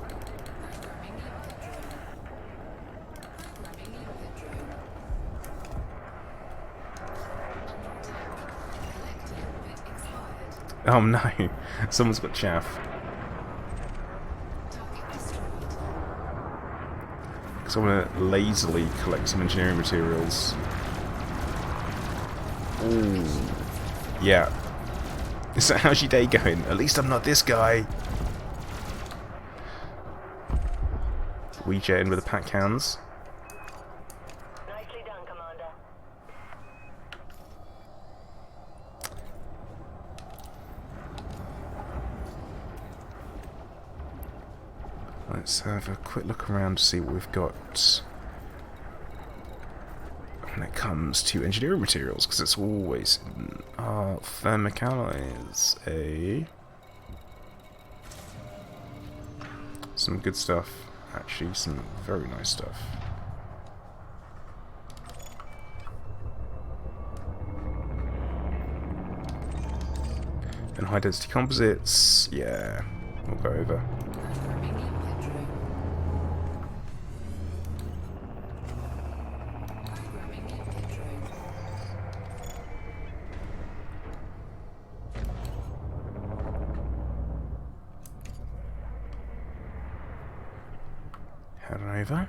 Oh no, someone's got chaff. Because I want to lazily collect some engineering materials. Ooh. Yeah. So how's your day going? At least I'm not this guy. We jet in with the pack cans. Nicely done, Commander. Let's have a quick look around to see what we've got when it comes to engineering materials, because it's always thermic alloys, some good stuff, actually, some very nice stuff. And high density composites, yeah, we'll go over. Head on over,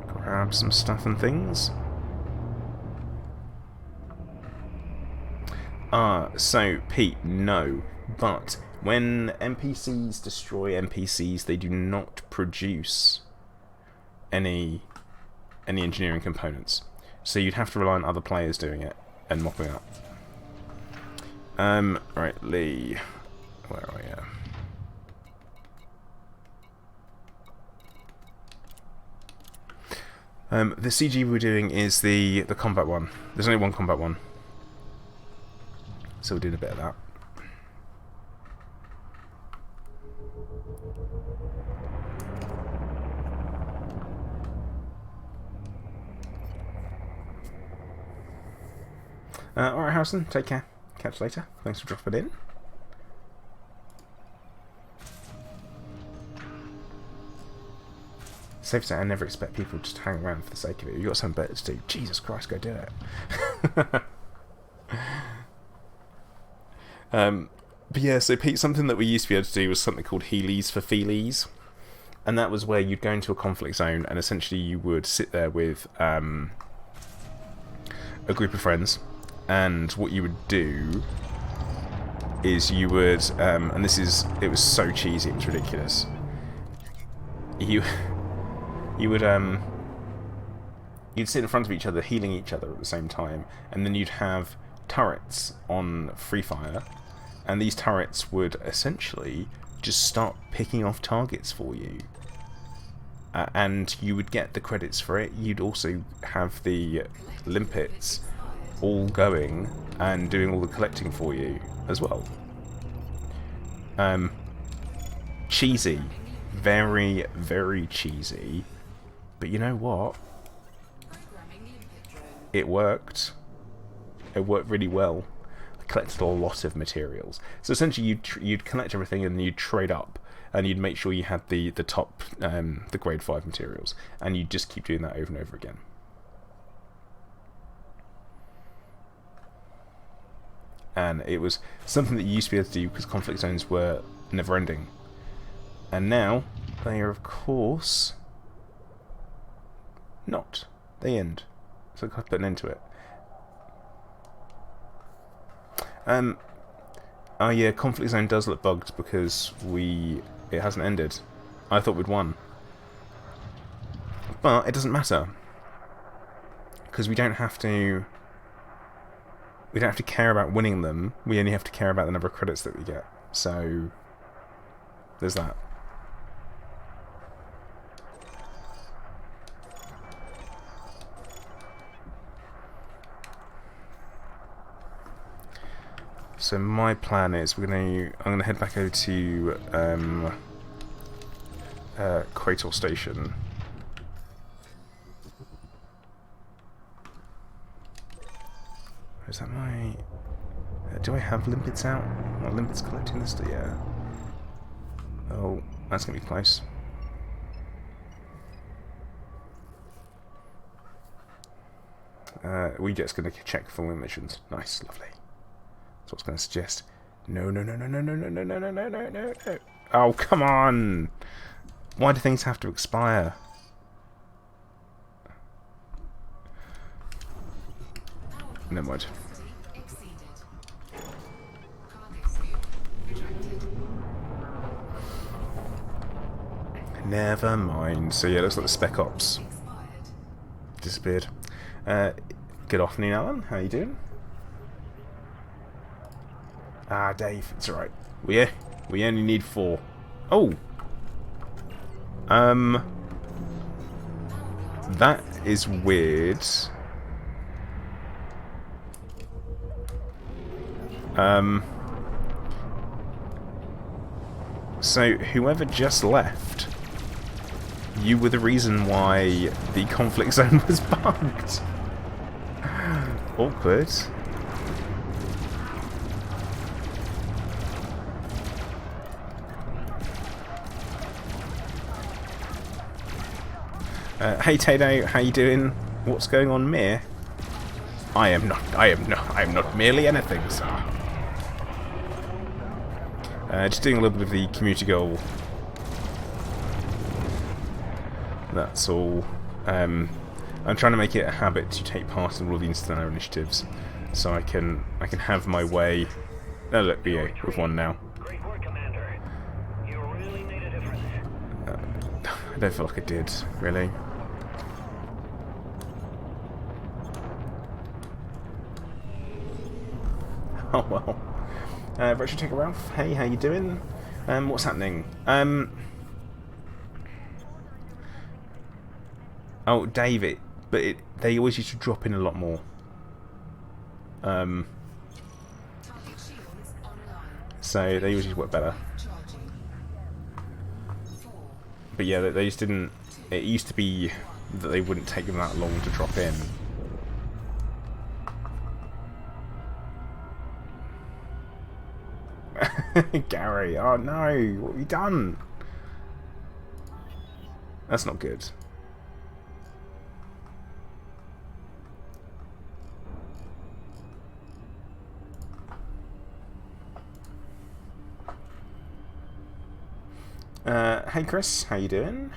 grab some stuff and things. So Pete, no, but when NPCs destroy NPCs, they do not produce any engineering components. So you'd have to rely on other players doing it and mopping up. Right, Lee, where are you? The CG we're doing is the combat one. There's only one combat one. So we're doing a bit of that. Alright, Harrison, take care. Catch you later. Thanks for dropping in. Safe to say, I never expect people to just hang around for the sake of it. You've got something better to do. Jesus Christ, go do it. But yeah, so Pete, something that we used to be able to do was something called Heelys for Feelies. And that was where you'd go into a conflict zone and essentially you would sit there with a group of friends. And what you would do is you would, and it was so cheesy, it was ridiculous. You would you'd sit in front of each other, healing each other at the same time, and then you'd have turrets on free fire, and these turrets would essentially just start picking off targets for you. And you would get the credits for it. You'd also have the limpets all going and doing all the collecting for you as well. Cheesy. Very, very cheesy. But you know what? It worked. It worked really well. I collected a lot of materials. So essentially you'd collect everything and you'd trade up. And you'd make sure you had the top, the grade 5 materials. And you'd just keep doing that over and over again. And it was something that you used to be able to do because conflict zones were never ending. And now, they are of course not. They end. So I've put an end to it. Oh yeah, conflict zone does look bugged because it hasn't ended. I thought we'd won. But it doesn't matter. Because we don't have to care about winning them. We only have to care about the number of credits that we get. So there's that. So my plan is I'm gonna head back over to Crater Station. Is that my? Do I have limpets out? Are limpets collecting this? Yeah. Oh, that's gonna be close. We just gonna check for missions. Nice, lovely. That's what I was gonna suggest. No. Oh, come on! Why do things have to expire? Never mind. Never mind. So yeah, looks like the Spec Ops disappeared. Good afternoon, Alan. How you doing? Ah, Dave. It's alright. We only need 4. Oh. That is weird. So whoever just left, you were the reason why the conflict zone was bugged. Awkward. Hey Tato, how you doing? What's going on, Mir? I am not merely anything, sir. Just doing a little bit of the community goal. That's all. I'm trying to make it a habit to take part in all of the Instanno initiatives, so I can have my way. Oh look, we've won now. Great work, Commander. You really made a difference. I don't feel like I did, really. Oh well. Retro Taker Ralph, hey, how you doing? What's happening? Oh, David, but they always used to drop in a lot more. So they usually work better. But yeah, they just didn't. It used to be that they wouldn't take them that long to drop in. Gary, oh no, what have you done? That's not good. Hey Chris, how you doing?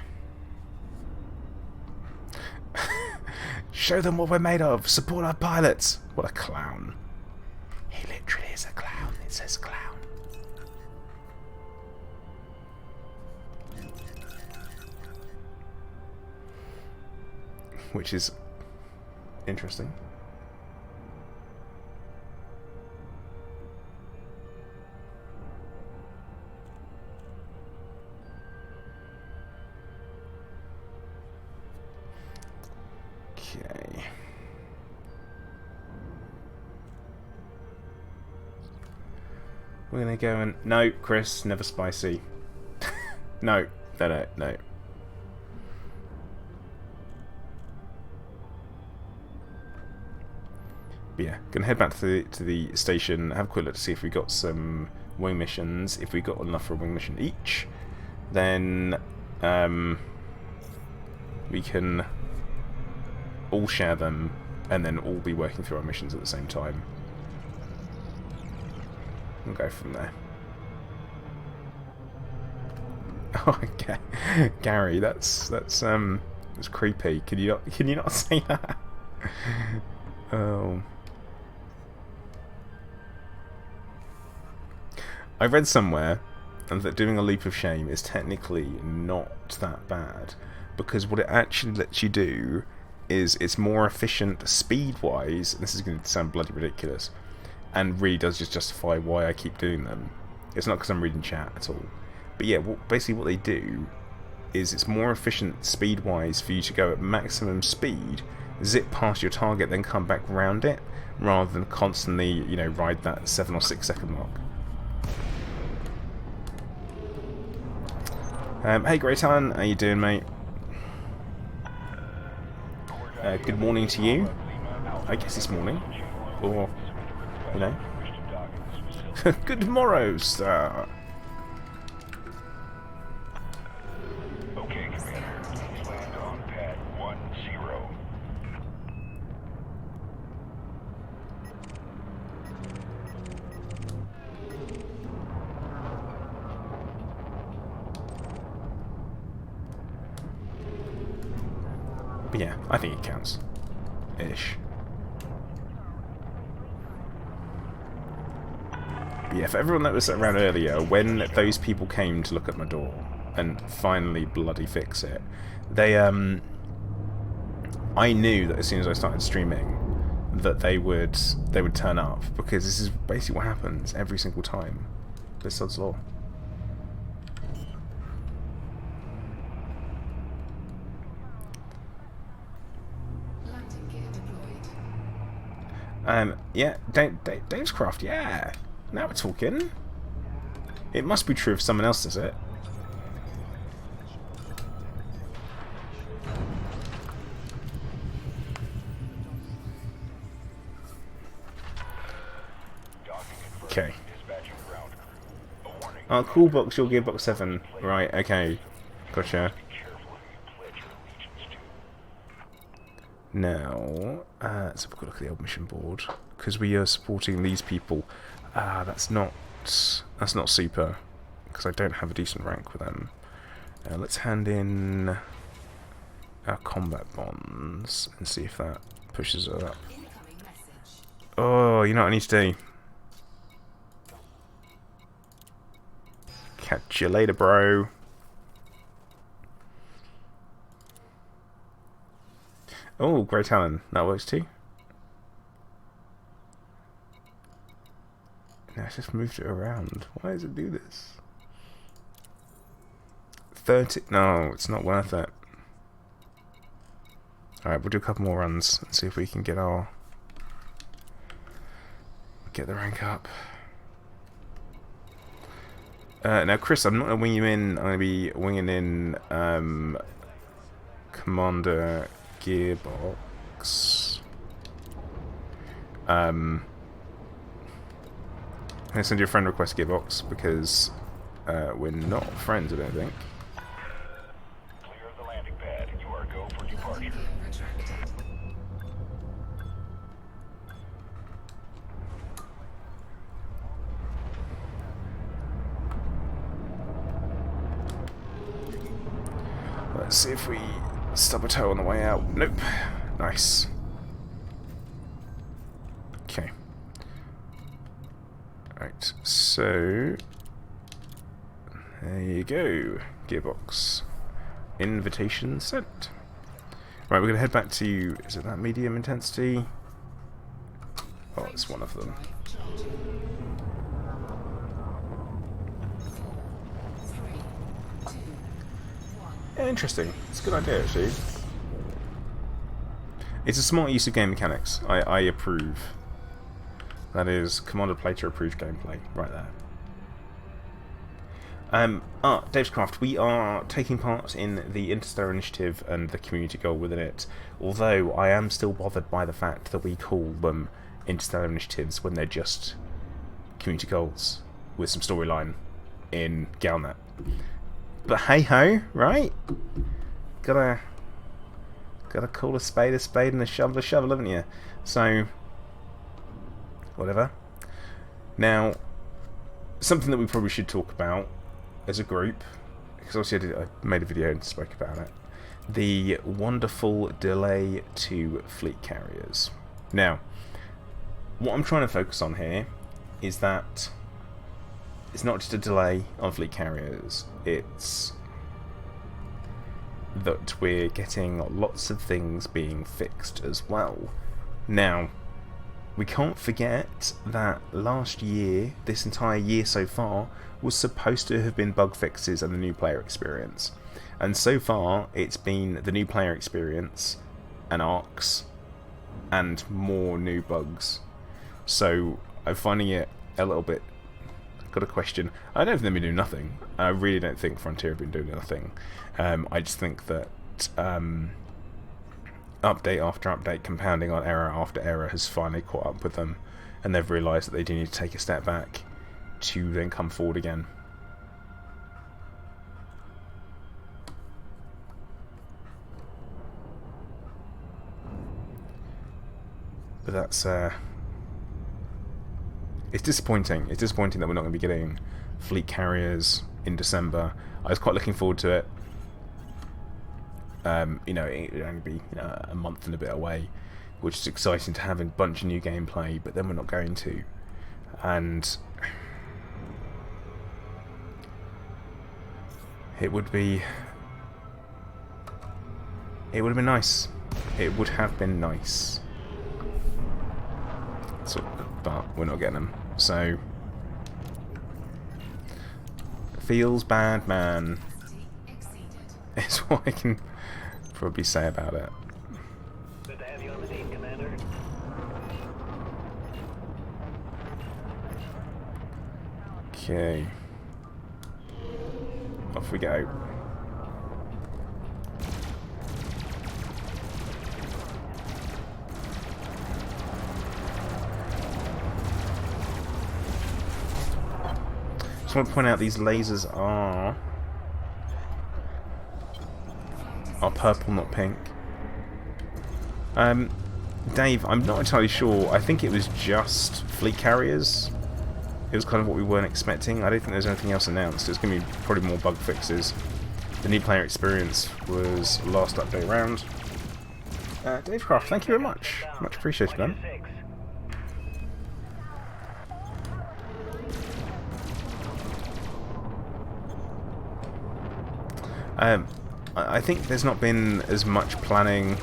Show them what we're made of. Support our pilots. What a clown. He literally is a clown. It says clown. which is interesting. Okay. We're gonna go and... No, Chris, never spicy. No. But yeah, gonna head back to the station, have a quick look to see if we got some wing missions. If we got enough for a wing mission each, then we can all share them and then all be working through our missions at the same time. We'll go from there. Oh, okay. Gary, that's creepy. Can you not say that? Oh. I read somewhere that doing a leap of shame is technically not that bad, because what it actually lets you do is it's more efficient speed-wise. This is going to sound bloody ridiculous, and really does just justify why I keep doing them. It's not because I'm reading chat at all. But yeah, basically what they do is it's more efficient speed-wise for you to go at maximum speed, zip past your target, then come back round it, rather than constantly, you know, ride that 7 or 6 second mark. Hey Greytan, how you doing, mate? Good morning to you. I guess it's morning, or you know. Good morrow, sir. Okay, Commander. Land on pad 10. But yeah, I think it counts. Ish. But yeah, for everyone that was around earlier, when those people came to look at my door and finally bloody fix it, they I knew that as soon as I started streaming that they would turn up, because this is basically what happens every single time. This sod's law. Landing gear deployed. Yeah, Dave's Craft, yeah. Now we're talking. It must be true if someone else does it. Okay. Oh, cool box, your gearbox 7. Right, okay. Gotcha. Now, let's have a quick look at the old mission board, because we are supporting these people. That's not super, because I don't have a decent rank with them. Let's hand in our combat bonds and see if that pushes it up. Incoming message. Oh, you know what I need to do? Catch you later, bro. Oh, great talent. That works too. Now it's just moved it around. Why does it do this? 30. No, it's not worth it. Alright, we'll do a couple more runs and see if we can get the rank up. Now, Chris, I'm not going to wing you in. I'm going to be winging in Commander Gearbox. I'm going to send you a friend request, Gearbox, because we're not friends, I don't think. Clear of the landing pad. You are go for departure. Landing gear retracted. Let's see if we stub a toe on the way out. Nope. Nice. Okay. Right, so there you go. Gearbox. Invitation sent. Right, we're going to head back to... Is it that medium intensity? Oh, it's one of them. Drive charging. 4, 3, 2, 1. Interesting. It's a good idea, actually. It's a smart use of game mechanics. I approve. That is commanded play to approved gameplay. Right there. Dave's Craft. We are taking part in the Interstellar Initiative and the community goal within it. Although I am still bothered by the fact that we call them Interstellar Initiatives when they're just community goals with some storyline in Galnet. But hey ho, right? Gotta call a spade and a shovel, haven't you? So, whatever. Now, something that we probably should talk about as a group, because obviously I made a video and spoke about it. The wonderful delay to fleet carriers. Now, what I'm trying to focus on here is that it's not just a delay on fleet carriers, it's that we're getting lots of things being fixed as well. Now, we can't forget that last year, this entire year so far, was supposed to have been bug fixes and the new player experience. And so far, it's been the new player experience and arcs and more new bugs. So I'm finding it a little bit... Got a question. I don't think they've been doing nothing. I really don't think Frontier have been doing nothing. I just think that update after update, compounding on error after error, has finally caught up with them, and they've realised that they do need to take a step back to then come forward again. But that's it's disappointing. It's disappointing that we're not going to be getting fleet carriers in December. I was quite looking forward to it. You know, it would only be a month and a bit away, which is exciting to have a bunch of new gameplay, but then we're not going to. And it would have been nice. It would have been nice. So, but we're not getting them. So, feels bad, man. Is what I can probably say about it. Good to have you on the team, Commander. Okay. Off we go. Just want to point out these lasers are purple, not pink. Dave, I'm not entirely sure. I think it was just fleet carriers. It was kind of what we weren't expecting. I don't think there's anything else announced. There's going to be probably more bug fixes. The new player experience was last update round. Dave Craft, thank you very much. Much appreciated, man. 6. I think there's not been as much planning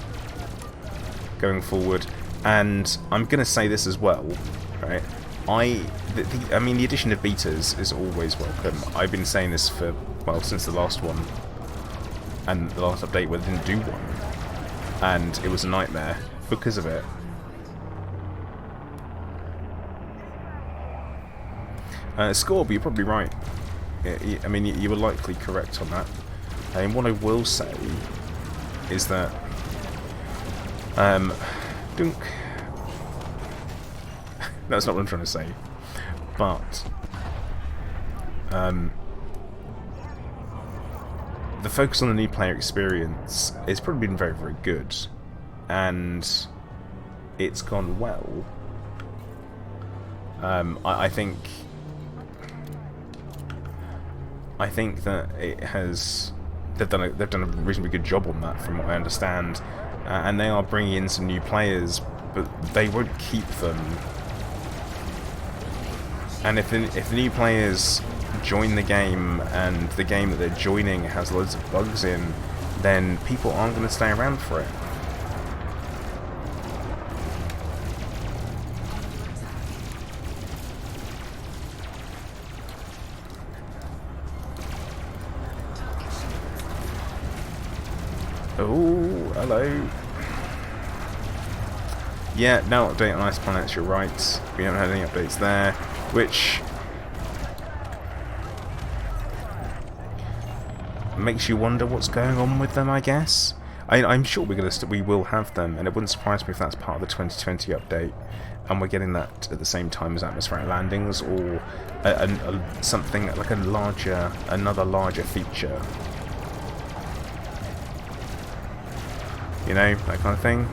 going forward, and I'm going to say this as well, right? I mean, the addition of betas is always welcome. I've been saying this for, well, since the last one, and the last update where they didn't do one, and it was a nightmare because of it. Scorb, you're probably right. I mean, you were likely correct on that. And what I will say is that dunk. That's not what I'm trying to say. But the focus on the new player experience has probably been very, very good, and it's gone well. I think that it has. They've done a reasonably good job on that, from what I understand, and they are bringing in some new players, but they won't keep them. And if the new players join the game and the game that they're joining has loads of bugs in, then people aren't going to stay around for it. Oh, hello. Yeah, no update on Ice Planets, you're right. We haven't had any updates there, which makes you wonder what's going on with them, I guess. I'm sure we will have them, and it wouldn't surprise me if that's part of the 2020 update, and we're getting that at the same time as atmospheric landings, or something like another larger feature. You know, that kind of thing.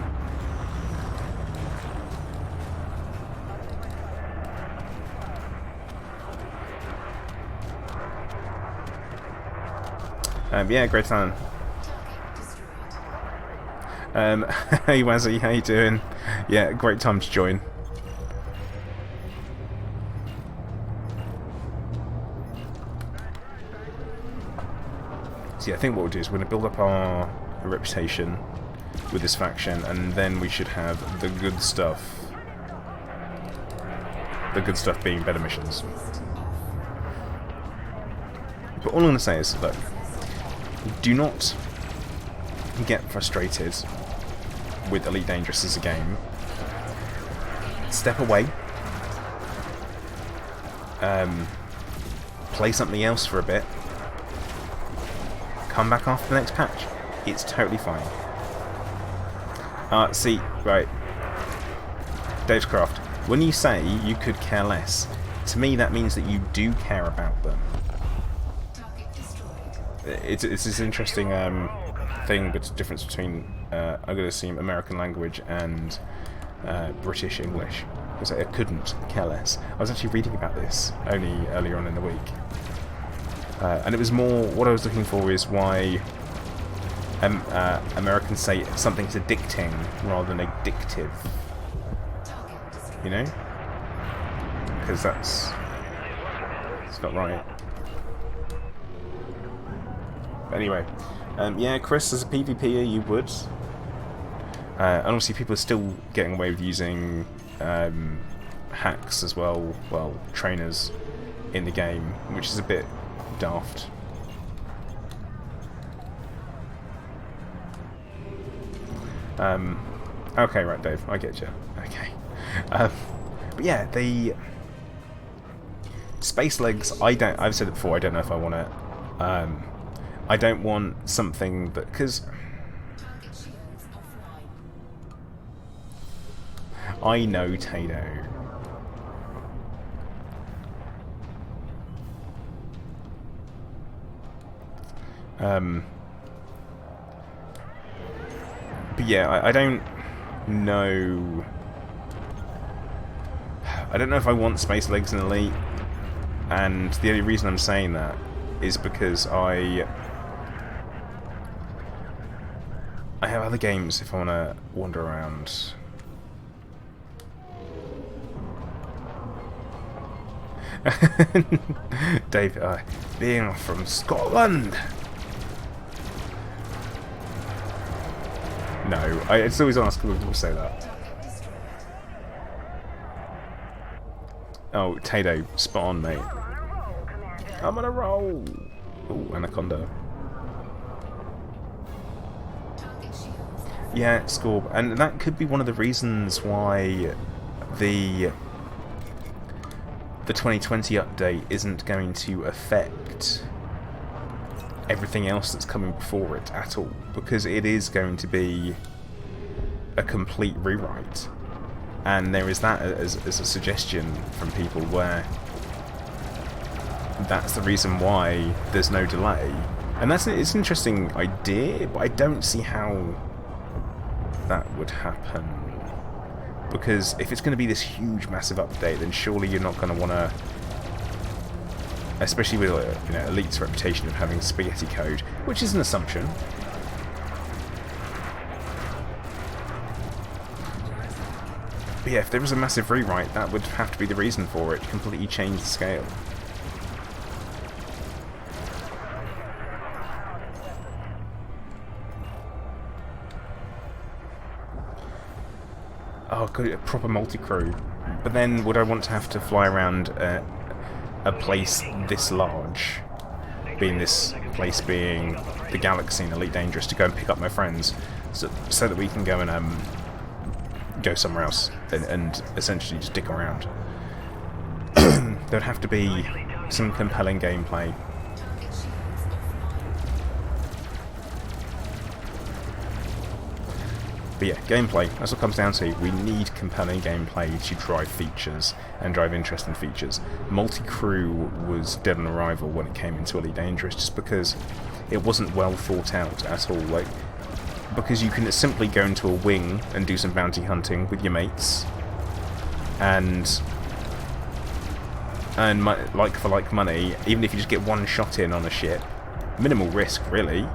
Yeah, great time. Hey Wazzy, how you doing? Yeah, great time to join. So yeah, I think what we'll do is we're going to build up our reputation with this faction, and then we should have the good stuff. The good stuff being better missions. But all I'm going to say is, look, do not get frustrated with Elite Dangerous as a game. Step away. Play something else for a bit. Come back after the next patch. It's totally fine. See, right. Dave's Craft. When you say you could care less, to me that means that you do care about them. It's this interesting thing, but difference between I'm going to assume American language and British English. Because I couldn't care less. I was actually reading about this only earlier on in the week, and it was more what I was looking for is why Americans say something's addicting rather than addictive. You know, because it's not right. Anyway, yeah, Chris, as a PvPer, you would. And obviously people are still getting away with using hacks as well, trainers in the game, which is a bit daft. Okay, right, Dave, I get you. Okay. But yeah, the Space Legs, I've said it before, I don't know if I want it. I don't want something that, because I know Tato. But yeah, I don't know. I don't know if I want Space Legs in Elite, and the only reason I'm saying that is because I have other games if I want to wander around. Dave, being from Scotland. No, it's always asked when people say that. Oh, Tato, spot on, mate. I'm on a roll. Ooh, Anaconda. Yeah, Scorb, and that could be one of the reasons why the 2020 update isn't going to affect everything else that's coming before it at all, because it is going to be a complete rewrite, and there is that as a suggestion from people where that's the reason why there's no delay, and it's an interesting idea, but I don't see how that would happen, because if it's going to be this huge massive update, then surely you're not going to want to, especially with Elite's reputation of having spaghetti code, which is an assumption. But yeah, if there was a massive rewrite, that would have to be the reason for it, completely change the scale. Oh, good, a proper multi-crew. But then, would I want to have to fly around a place this large, being this place being the Galaxy and Elite Dangerous to go and pick up my friends, so that we can go and go somewhere else and essentially just dick around. There'd have to be some compelling gameplay. But yeah, gameplay, that's what it comes down to. We need compelling gameplay to drive features and drive interesting features. Multi-crew was dead on arrival when it came into Elite Dangerous, just because it wasn't well thought out at all. Like, because you can simply go into a wing and do some bounty hunting with your mates, and earn like for like money, even if you just get one shot in on a ship. Minimal risk, really.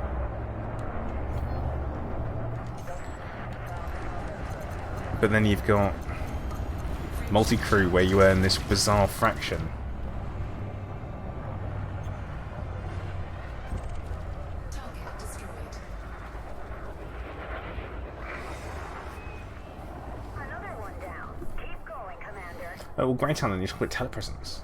But then you've got multi-crew where you earn this bizarre fraction. Target destroyed. Another one down. Keep going, Commander. Oh, well, Grey Talon, you should quit telepresence.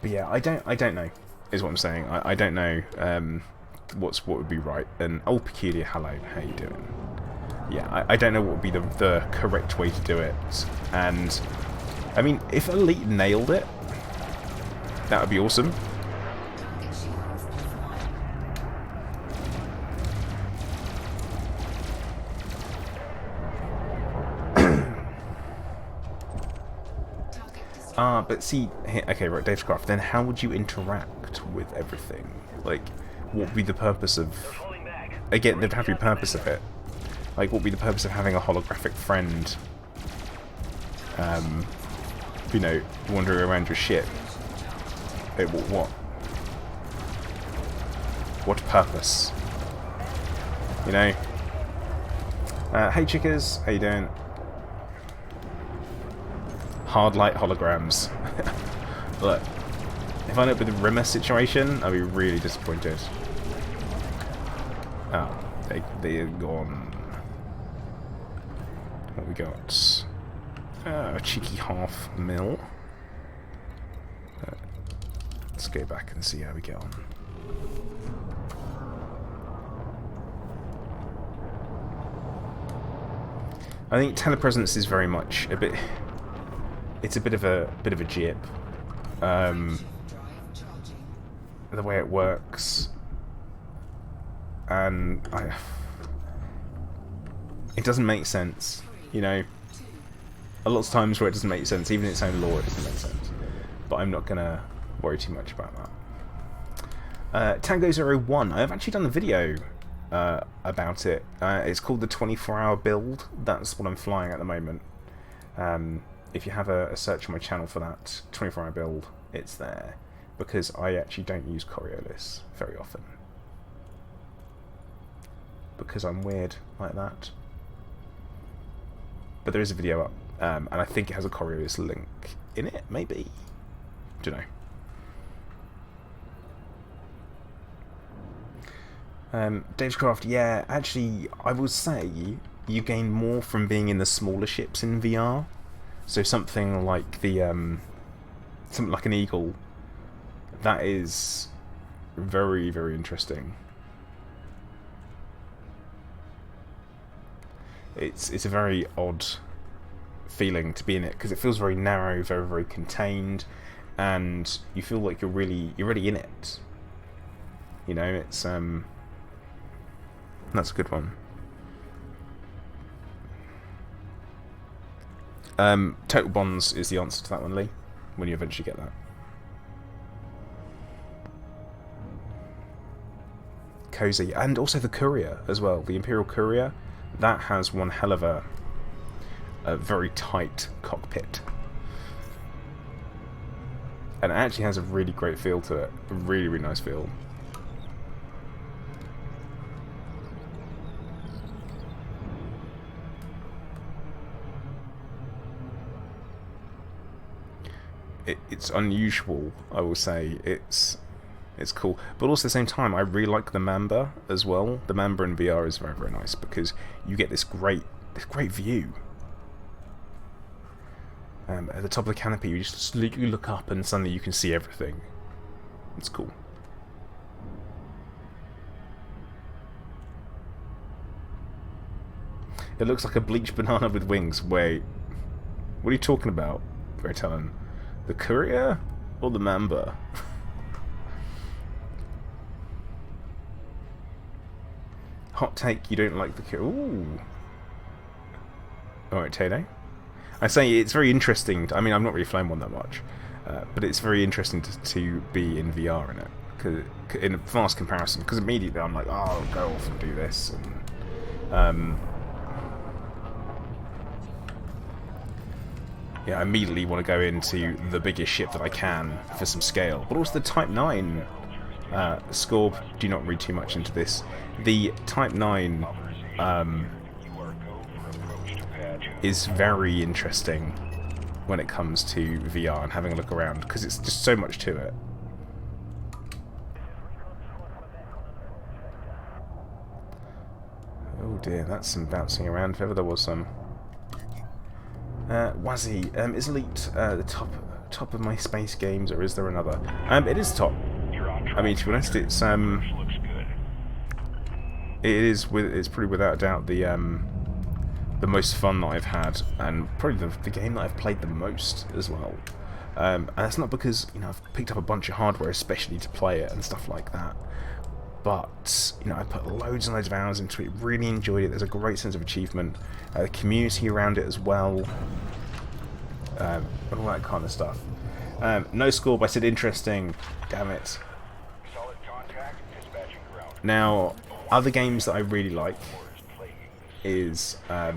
But yeah, I don't know, is what I'm saying. I don't know what would be right. And oh, Peculiar, hello, how you doing? Yeah, I don't know what would be the correct way to do it. And I mean, if Elite nailed it, that would be awesome. Target shields offline. Target destroyed. But see, okay, right, Dave's Craft, then how would you interact with everything? Like, what would be the purpose of... Falling back. Again, there'd have to be a purpose of it. Like, what would be the purpose of having a holographic friend, you know, wandering around your ship? What? What purpose? You know? Hey chickers, how you doing? Hard light holograms. Look, if I end up with a Rimmer situation, I'll be really disappointed. Oh, they're gone. What we got? A cheeky half mil. Let's go back and see how we get on. I think telepresence is very much a bit. It's a bit of a jip. Drive charging. The way it works, and it doesn't make sense. You know, a lot of times where it doesn't make sense, even its own lore, it doesn't make sense. But I'm not gonna worry too much about that. Tango 01. I've actually done a video about it. It's called the 24-hour build. That's what I'm flying at the moment. If you have a search on my channel for that 24-hour build, it's there. Because I actually don't use Coriolis very often. Because I'm weird like that. But there is a video up, and I think it has a Coriolis link in it, maybe? Don't know. Dave's Craft, yeah, actually, I will say you gain more from being in the smaller ships in VR. So something like the something like an Eagle, that is very, very interesting. It's a very odd feeling to be in it because it feels very narrow, very, very contained, and you feel like you're really in it. You know, it's that's a good one. Total Bonds is the answer to that one, Lee, when you eventually get that. Cozy, and also the Courier as well, the Imperial Courier, that has one hell of a very tight cockpit. And it actually has a really great feel to it, a really, really nice feel. It's unusual, I will say. It's cool, but also at the same time, I really like the Mamba as well. The Mamba in VR is very, very nice because you get this great view. At the top of the canopy, you just you look up and suddenly you can see everything. It's cool. It looks like a bleached banana with wings. Wait, what are you talking about, Vertalon? The courier or the Mamba? Hot take, you don't like the courier. Ooh. Alright, Tede. I say it's very interesting. I mean, I've not really flown one that much, but it's very interesting to be in VR in it, in a fast comparison. Because immediately I'm like, oh, I'll go off and do this, and yeah, I immediately want to go into the biggest ship that I can for some scale. But also the Type 9 Scorb. Do not read too much into this. The Type 9 is very interesting when it comes to VR and having a look around, because it's just so much to it. Oh dear, that's some bouncing around if ever there was some. Wazzy, is Elite the top of my space games, or is there another? It is top. I mean, to be honest, it's it's probably without a doubt the most fun that I've had, and probably the game that I've played the most as well. And that's not because, you know, I've picked up a bunch of hardware especially to play it and stuff like that, but, you know, I put loads and loads of hours into it, really enjoyed it. There's a great sense of achievement, the community around it as well, and all that kind of stuff. No Scorb, I said interesting, damn it. Now, other games that I really like is I've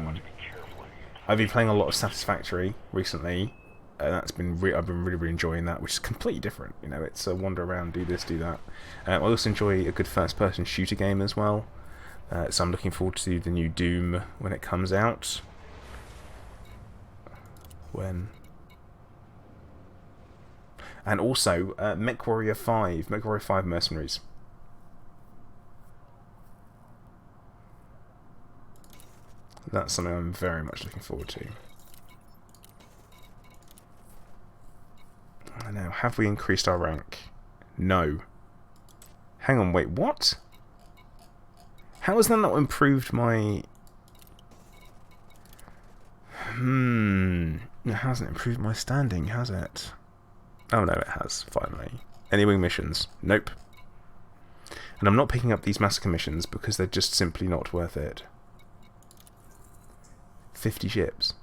been playing a lot of Satisfactory recently, and that's been I've been really enjoying that, which is completely different. You know, it's a wander around, do this, do that. I also enjoy a good first-person shooter game as well, so I'm looking forward to the new Doom when it comes out. And also MechWarrior 5 Mercenaries. That's something I'm very much looking forward to. Now, have we increased our rank? No. Hang on, wait, what? How has that not improved my... It hasn't improved my standing, has it? Oh no, it has, finally. Any wing missions? Nope. And I'm not picking up these massacre missions because they're just simply not worth it. 50 ships.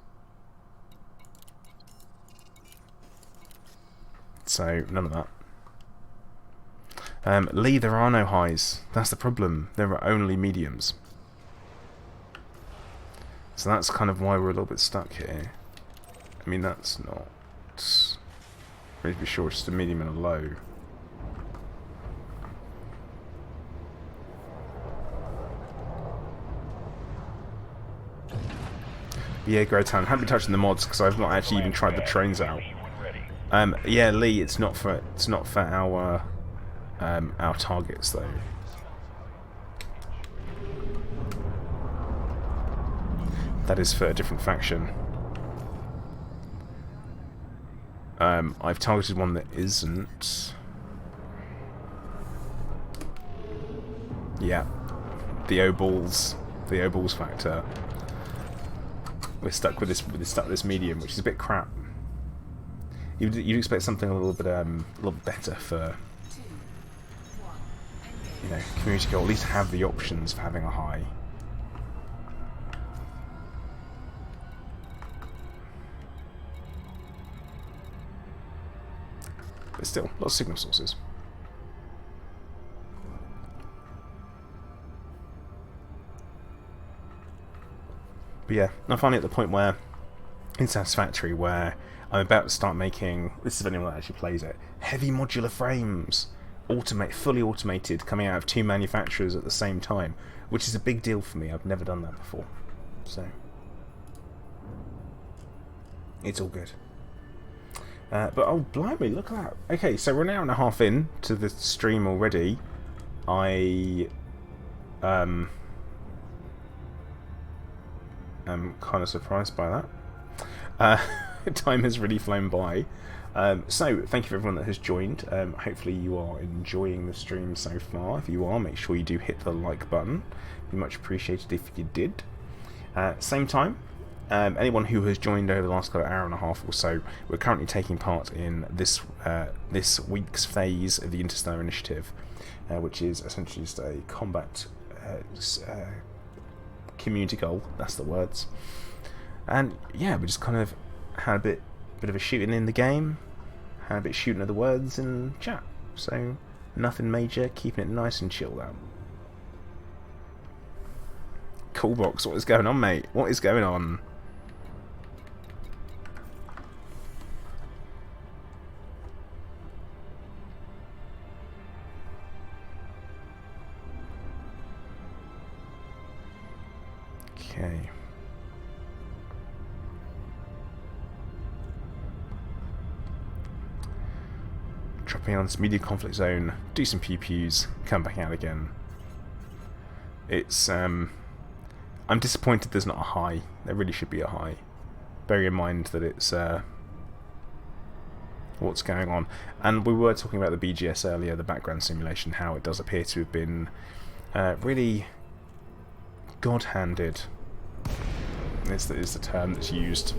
So, none of that. Lee, there are no highs. That's the problem. There are only mediums. So that's kind of why we're a little bit stuck here. I mean, that's not... Let me be sure, it's just a medium and a low. Yeah, Grotan, haven't been touching the mods because I've not actually even tried the trains out. Yeah, Lee, it's not for our targets though. That is for a different faction. I've targeted one that isn't. Yeah, the O-balls factor. We're stuck with this medium, which is a bit crap. You'd expect something a little bit better for, you know, community goal. At least have the options for having a high. But still, lots of signal sources. But yeah, I'm finally at the point where, in Satisfactory, where I'm about to start making, this is if anyone that actually plays it, heavy modular frames, fully automated, coming out of 2 manufacturers at the same time, which is a big deal for me. I've never done that before, so it's all good. But oh blimey, look at that. Okay, so we're an hour and a half in to the stream already. I'm kind of surprised by that. time has really flown by. So thank you for everyone that has joined. Hopefully you are enjoying the stream so far. If you are, make sure you do hit the like button. It'd be much appreciated if you did. Same time, anyone who has joined over the last hour and a half or so, we're currently taking part in this week's phase of the Interstellar Initiative, which is essentially just a combat community goal. That's the words. And yeah, we just kind of had a bit of a shooting in the game, had a bit shooting of the words in chat. So nothing major, keeping it nice and chilled out. Cool box, what is going on, mate? What is going on? Okay. Dropping on this media conflict zone, do some pew-pews, come back out again. It's I'm disappointed there's not a high. There really should be a high. Bearing in mind that it's what's going on. And we were talking about the BGS earlier, the background simulation, how it does appear to have been really God-handed. Is the term that's used.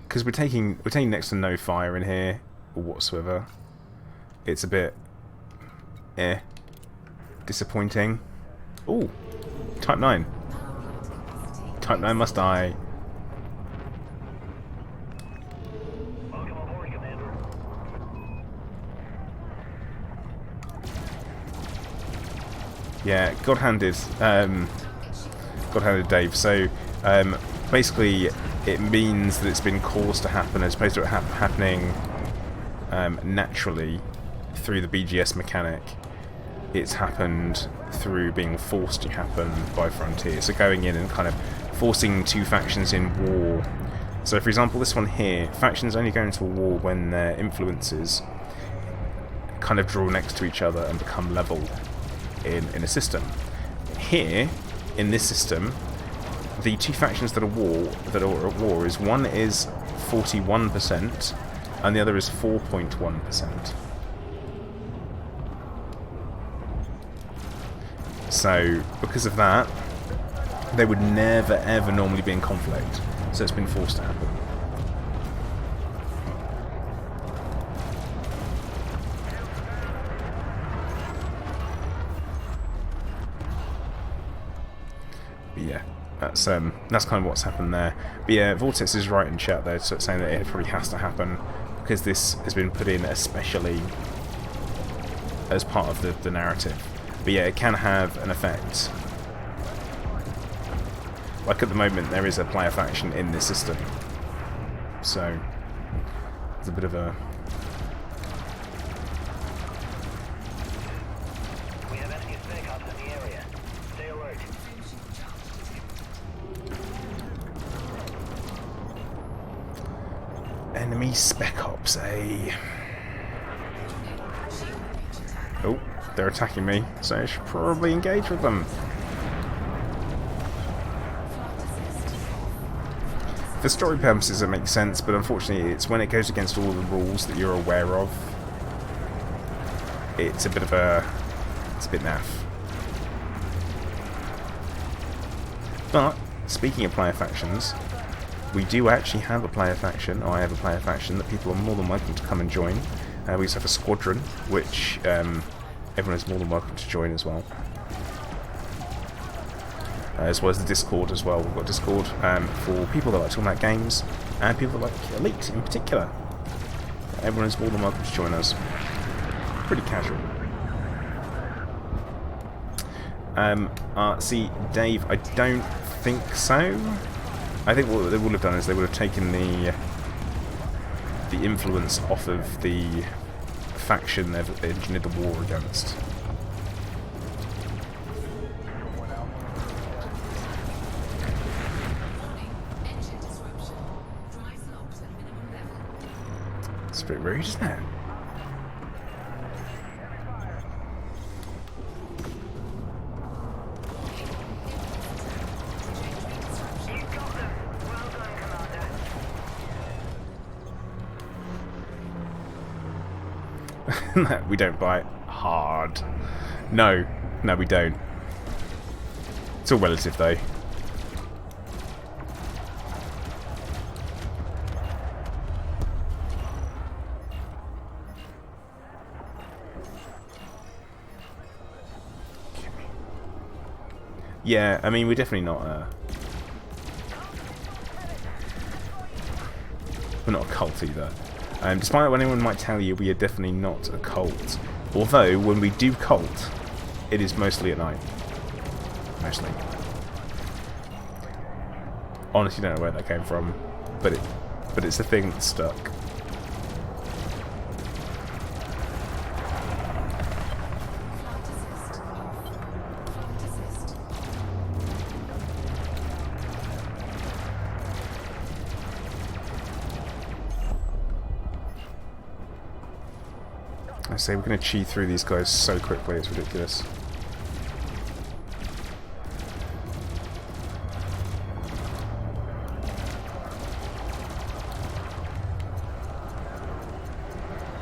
Because we're taking next to no fire in here or whatsoever. It's a bit disappointing. Ooh, Type 9. Type 9 must die. Welcome aboard, Commander. Yeah, God-handed Dave. So basically it means that it's been caused to happen as opposed to it happening naturally through the BGS mechanic. It's happened through being forced to happen by Frontier. So going in and kind of forcing two factions in war. So for example, this one here, factions only go into a war when their influences kind of draw next to each other and become level in a system. Here, in this system, the two factions that are at war is one is 41% and the other is 4.1%. So, because of that, they would never ever normally be in conflict. So it's been forced to happen. But yeah, that's kind of what's happened there. But yeah, Vortex is right in chat though, so it's saying that it probably has to happen because this has been put in especially as part of the narrative. But yeah, it can have an effect. Like at the moment, there is a player faction in this system, so it's a bit of a. We have enemy spec ops in the area. Stay alert. Enemy spec ops, eh? Oh, they're attacking me, so I should probably engage with them. For story purposes it makes sense, but unfortunately it's when it goes against all the rules that you're aware of. It's a bit naff. But, speaking of player factions, we do actually have a player faction, or I have a player faction that people are more than welcome to come and join. We also have a squadron, which everyone is more than welcome to join as well. As well as the Discord as well. We've got Discord for people that like talking about games and people that like Elite in particular. Everyone is more than welcome to join us. Pretty casual. See, Dave, I don't think so. I think what they would have done is they would have taken the influence off of the faction they've engineered the war against. It's a bit rude, isn't it? We don't bite hard. No, no, we don't. It's all relative, though. Yeah, I mean, we're definitely not we're not a cult either. Despite what anyone might tell you, we are definitely not a cult. Although, when we do cult, it is mostly at night. Mostly. Honestly, don't know where that came from, but it's the thing that stuck. Flight assist off. Flight assist. I say we're going to cheat through these guys so quickly, it's ridiculous.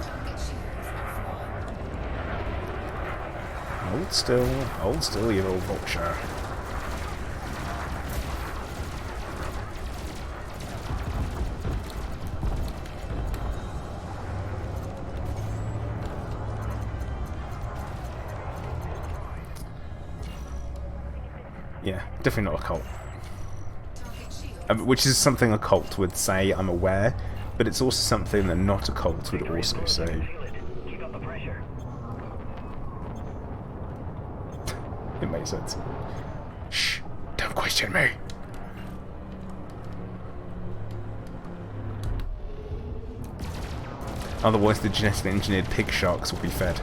Target shields offline. Hold still, you little vulture. Yeah, definitely not a cult. Target shields. Which is something a cult would say, I'm aware, but it's also something that not a cult would also say. Feel it. Keep up the pressure. It makes sense. Shh, don't question me. Otherwise the genetically engineered pig sharks will be fed.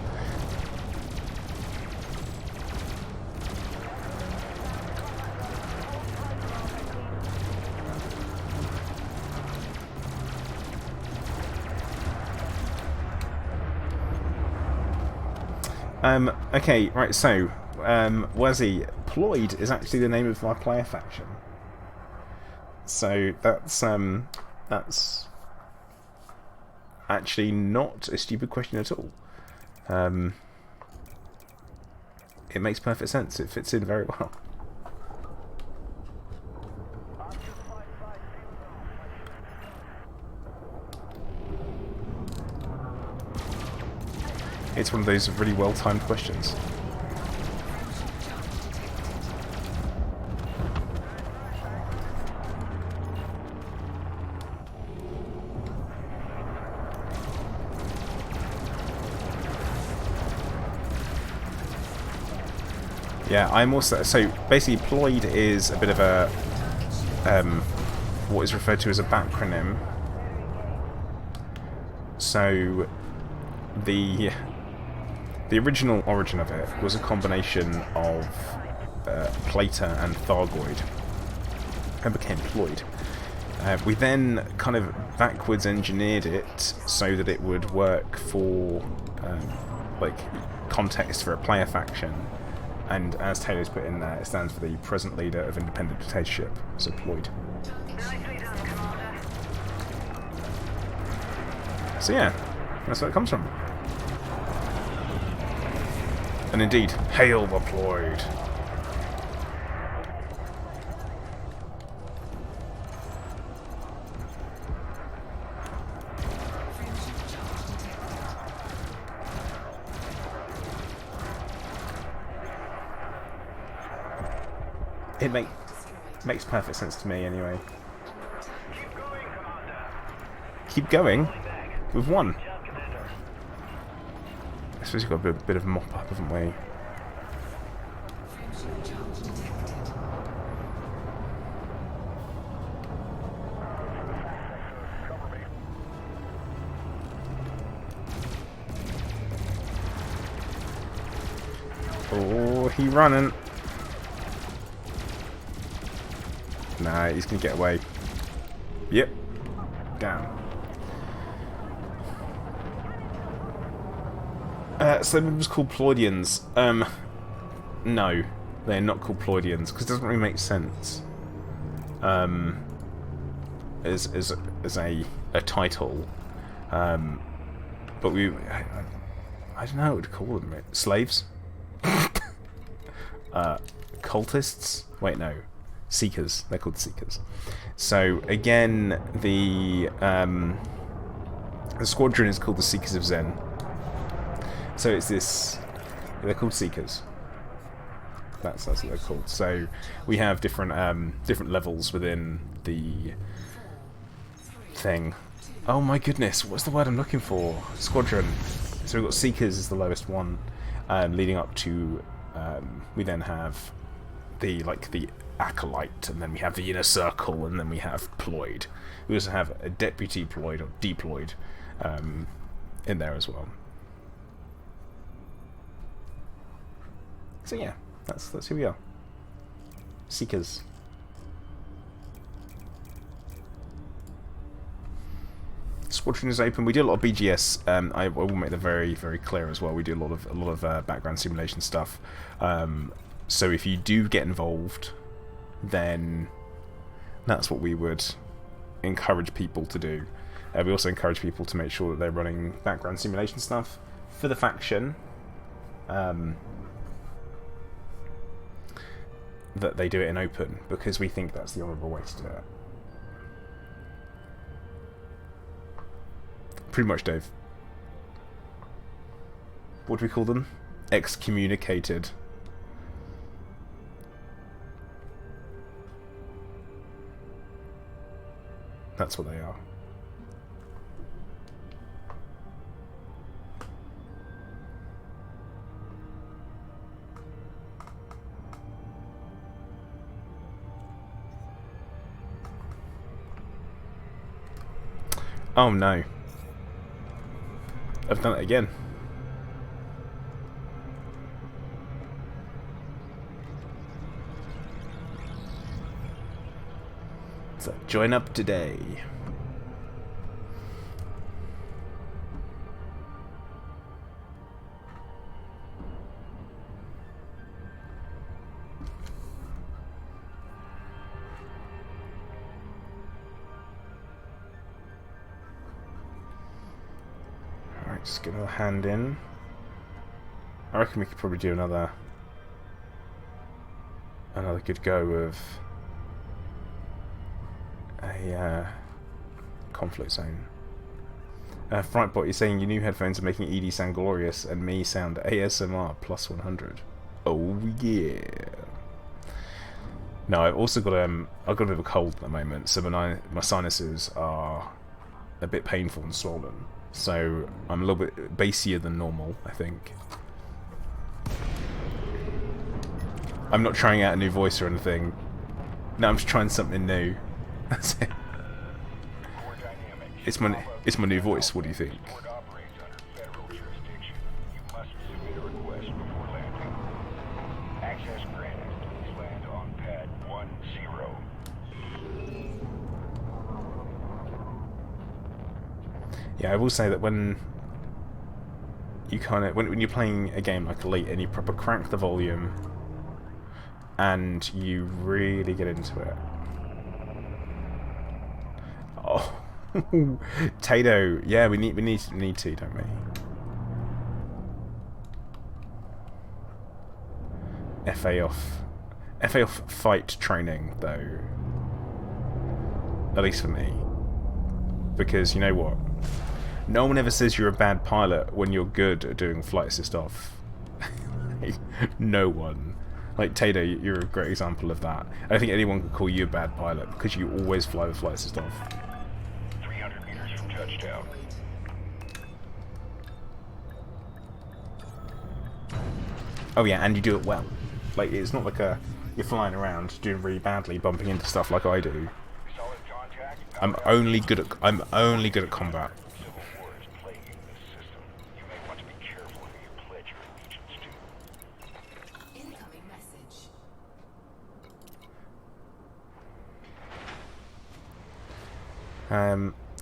Okay, right, so, Wazzy, Ployd is actually the name of my player faction. So, that's actually not a stupid question at all. It makes perfect sense, it fits in very well. It's one of those really well-timed questions. Yeah, I'm also... So, basically, Ployd is a bit of a... what is referred to as a backronym. So, the original origin of it was a combination of Plater and Thargoid, and became Ployd. We then kind of backwards engineered it so that it would work for like context for a player faction, and as Taylor's put in there, it stands for the present leader of independent dictatorship, so Ployd. So yeah, that's where it comes from. And indeed, hail the Ployd! Friendship charge detected. It Destroyed. makes perfect sense to me anyway. Keep going, Commander. Keep going? Back. We've won. Job, Commander. I suppose we've got a bit of mop up, haven't we? Friendship charge detected. Oh, he running. Nah, he's gonna get away. Yep. Down. So it was called Ploidians. No, they're not called Ploidians because it doesn't really make sense. As a title, but we I don't know what to call them. Slaves? Cultists? Wait, no. Seekers. They're called Seekers. So, again, the squadron is called the Seekers of Zen. So it's this... They're called Seekers. That's what they're called. So we have different different levels within the thing. Oh my goodness, what's the word I'm looking for? Squadron. So we've got Seekers as the lowest one, leading up to we then have the Acolyte, and then we have the Inner Circle, and then we have Ployed. We also have a Deputy Ployed or Deployed in there as well. So yeah, that's who we are. Seekers. Squadron is open. We do a lot of BGS. I will make that very, very clear as well. We do a lot of background simulation stuff. So if you do get involved, then that's what we would encourage people to do. We also encourage people to make sure that they're running background simulation stuff for the faction. That they do it in open, because we think that's the honourable way to do it. Pretty much, Dave. What do we call them? Excommunicated. That's what they are. Oh no. I've done it again. So join up today. Just get a hand in. I reckon we could probably do another good go of a conflict zone. Frightbot, you're saying your new headphones are making ED sound glorious and me sound ASMR plus 100. Oh yeah. No, I've also got I've got a bit of a cold at the moment, so my sinuses are a bit painful and swollen. So I'm a little bit bassier than normal, I think. I'm not trying out a new voice or anything. No, I'm just trying something new. That's it. It's my new voice. What do you think? Access granted. Please land on pad 10. Yeah, I will say that when you when you're playing a game like Elite and you proper crank the volume and you really get into it. Oh, Tato, yeah, we need to, don't we? FA off fight training though. At least for me, because you know what? No one ever says you're a bad pilot when you're good at doing flight assist off. No one. Like Tato, you're a great example of that. I don't think anyone could call you a bad pilot because you always fly the flight assist off. 300 meters from touchdown. Oh yeah, and you do it well. Like it's not like you're flying around doing really badly, bumping into stuff like I do. Solid contact. I'm only good at combat. Civil war is plaguing this system. You may want to be careful who you pledge your allegiance to. Incoming message.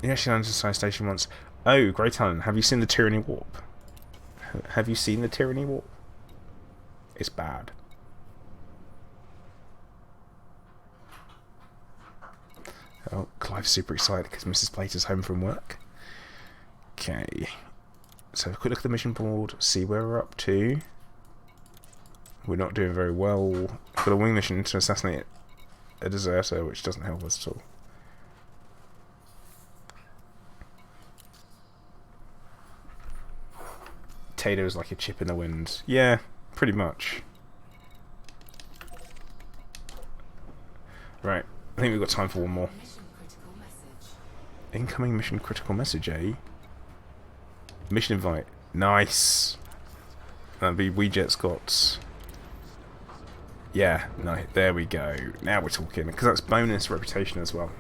You actually landed at a science station once. Oh, Grey Talon, have you seen the Tyranny Warp? Have you seen the Tyranny Warp? It's bad. Oh, Clive's super excited because Mrs. Plater's home from work. Okay. Let's have a quick look at the mission board, see where we're up to. We're not doing very well. Got a wing mission to assassinate a deserter, which doesn't help us at all. Tato's like a chip in the wind. Yeah, pretty much. Right, I think we've got time for one more. Mission critical message. Incoming mission critical message, eh? Mission invite. Nice. That'd be Weejet's got... Yeah, no, there we go. Now we're talking, because that's bonus reputation as well.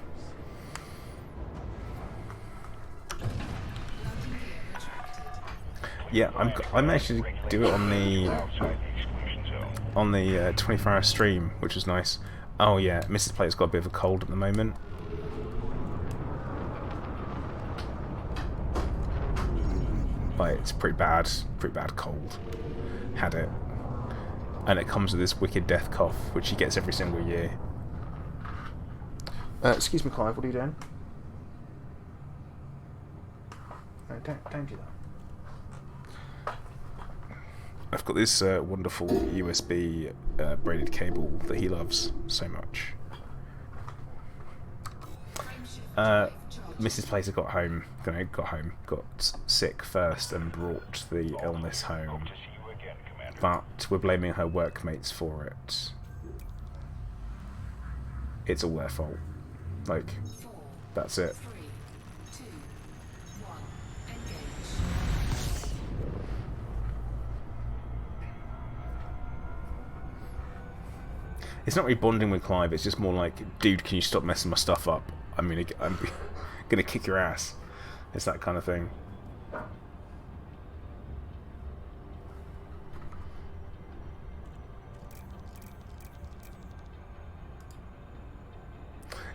Yeah, I'm actually do it on the outside the exclusion zone. 24-hour stream, which was nice. Oh yeah, Mrs. Player's got a bit of a cold at the moment. Like, it's pretty bad cold. Had it. And it comes with this wicked death cough, which he gets every single year. Excuse me, Clive, what are you doing? No, don't do that. I've got this wonderful USB braided cable that he loves so much. Mrs. Placer got sick first and brought the illness home. To see you again, Commander. But we're blaming her workmates for it. It's all their fault. Like, 4, that's it. 3, 2, 1. Engage. It's not really bonding with Clive, it's just more like, dude, can you stop messing my stuff up? I mean, I'm gonna kick your ass. It's that kind of thing.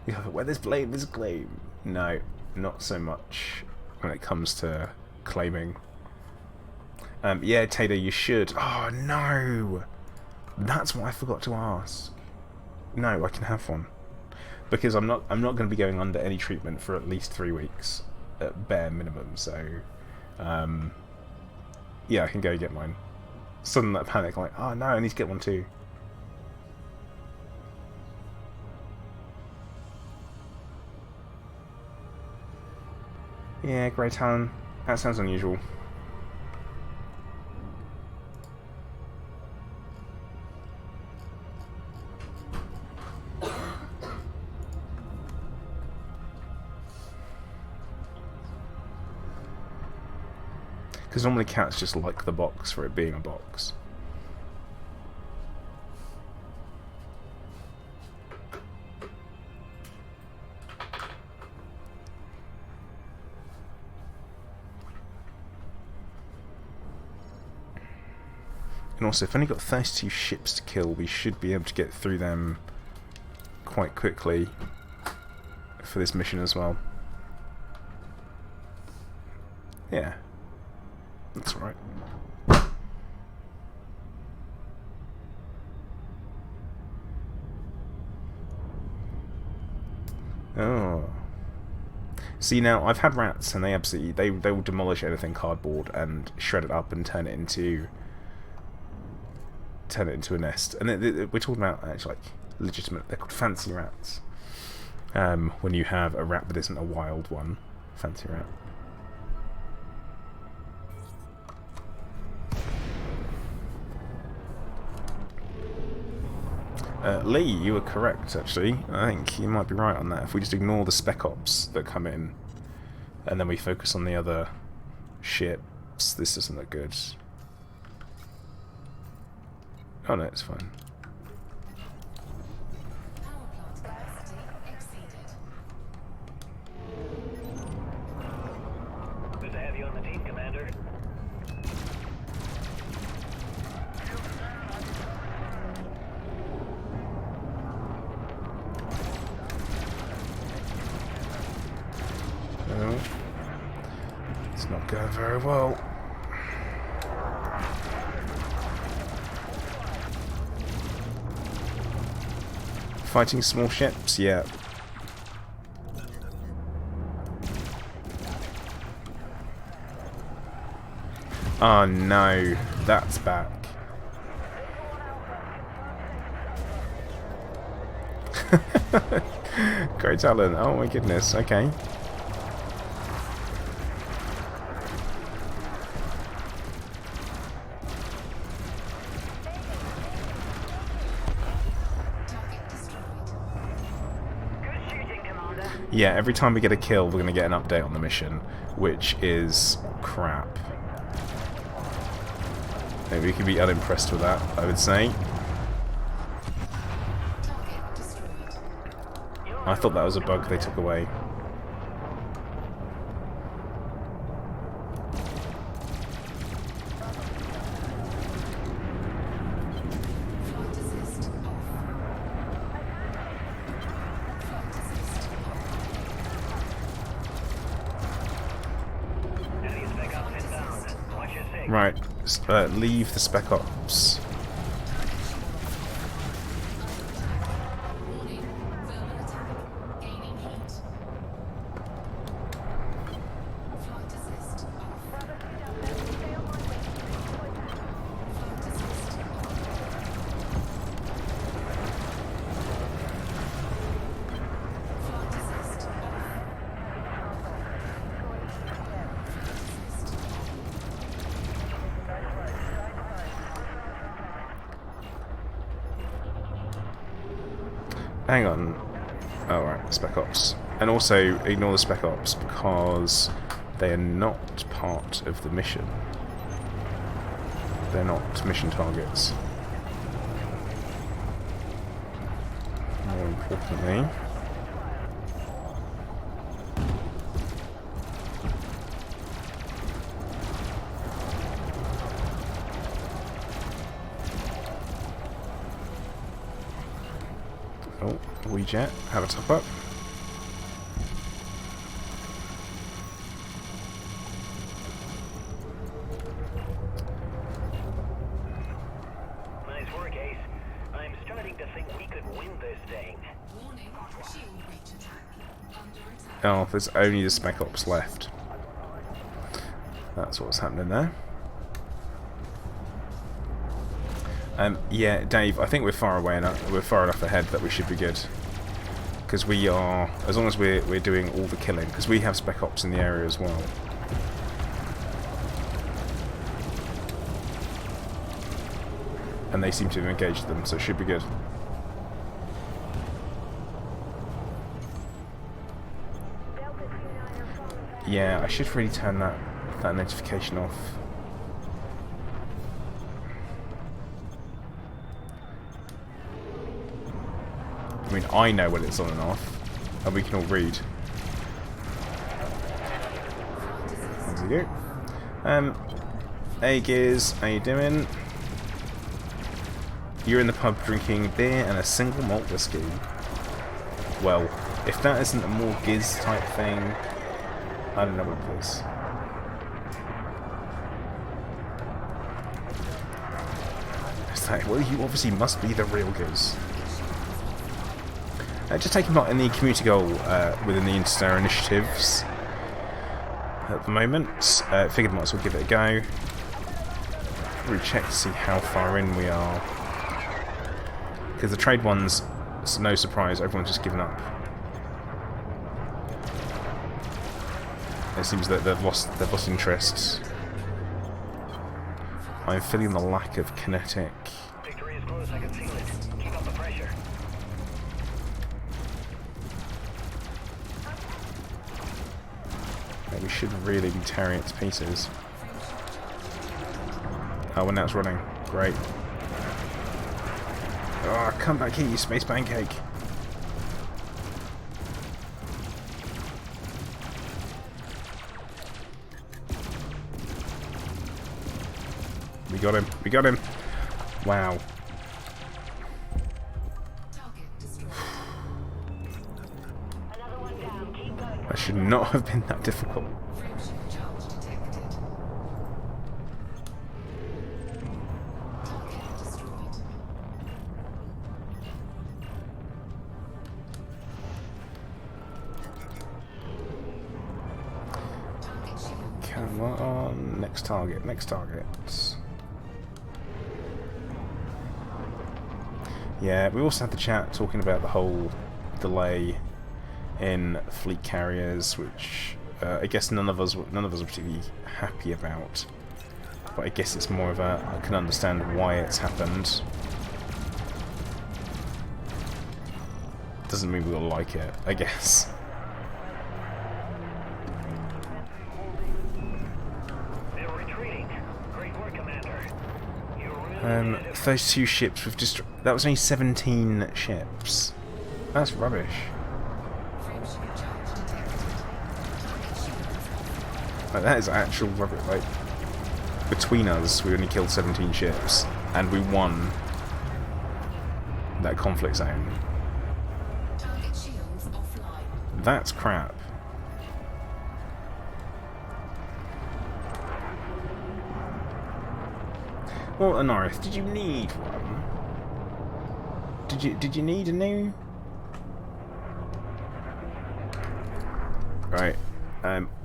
Yeah, but where there's blame, there's claim. No, not so much when it comes to claiming. Yeah, Tato, you should. Oh no, that's what I forgot to ask. No, I can have one because I'm not going to be going under any treatment for at least 3 weeks at bare minimum. So, yeah, I can go get mine. Sudden that panic, like, oh no, I need to get one too. Yeah, Grey Talon. That sounds unusual. Because normally cats just like the box for it being a box. And also, if only got 32 ships to kill, we should be able to get through them quite quickly for this mission as well. Yeah. That's right. Oh. See, now I've had rats, and they absolutely they will demolish anything cardboard and shred it up and turn it into a nest. And we're talking about actually like legitimate. They're called fancy rats. When you have a rat that isn't a wild one, fancy rat. Lee, you were correct, actually. I think you might be right on that. If we just ignore the spec ops that come in, and then we focus on the other ships, this doesn't look good. Oh no, it's fine. Power plant capacity exceeded. Good to have you on the team, Commander. No. It's not going very well. Fighting small ships, yeah. Oh no, that's back. Great talent. Oh my goodness. Okay. Yeah, every time we get a kill, we're going to get an update on the mission, which is crap. Maybe we can be unimpressed with that, I would say. I thought that was a bug they took away. Right, leave the Spec Ops. Hang on. Oh, right, Spec Ops. And also, ignore the Spec Ops because they are not part of the mission. They're not mission targets. More importantly... Oh, WeJet, have a top up. Nice work, Ace. I'm starting to think we could win this thing. Warning, shield breach attack. Under attack. Oh, there's only the Spec Ops left. That's what's happening there. Yeah, Dave, I think we're far away enough. We're far enough ahead that we should be good. Because we are, as long as we're doing all the killing, because we have Spec Ops in the area as well. And they seem to have engaged them, so it should be good. Yeah, I should really turn that notification off. I mean, I know when it's on and off, and we can all read. There we go. Hey Gears, how you doing? You're in the pub drinking beer and a single malt whiskey. Well, if that isn't a more Giz type thing, I don't know what it is. It's like, well, you obviously must be the real Giz. Just taking part in the community goal within the Interstellar initiatives at the moment. Figured might as well give it a go. Really check to see how far in we are. Because the trade ones, it's no surprise, everyone's just given up. It seems that they've lost interest. I'm feeling the lack of kinetic. Victory is close, I can feel it. Keep up the pressure. We should really be tearing it to pieces. Oh, and now it's running. Great. Oh, come back here, you space pancake. We got him. We got him. Wow. Target destroyed. Another one down. Keep going. That should not have been that difficult. Frameshift charge detected. Target destroyed. Target shield. Come Come on, next target, next target. Yeah, we also had the chat talking about the whole delay in fleet carriers, which I guess none of us are particularly happy about. But I guess it's more of a, I can understand why it's happened. Doesn't mean we'll like it, I guess. They're retreating. Great work, Commander. Those two ships we've just... That was only 17 ships. That's rubbish. Frameshift charge detected. Target shield. Like, that is actual rubbish. Like, between us, we only killed 17 ships, and we won that conflict zone. Target shields offline. That's crap. Well, Anorith, did you need one? Did you need a new? Right.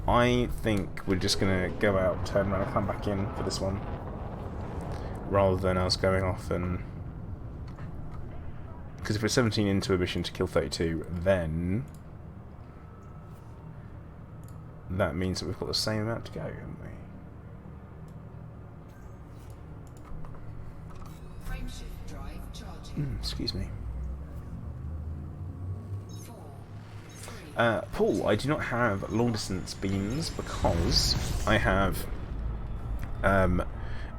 I think we're just gonna go out, turn around, and come back in for this one, rather than us going off and. Because if we're 17 into a mission to kill 32, then that means that we've got the same amount to go, haven't we? Frameshift drive charging. Excuse me. 4, 3. Paul, I do not have long distance beams because I have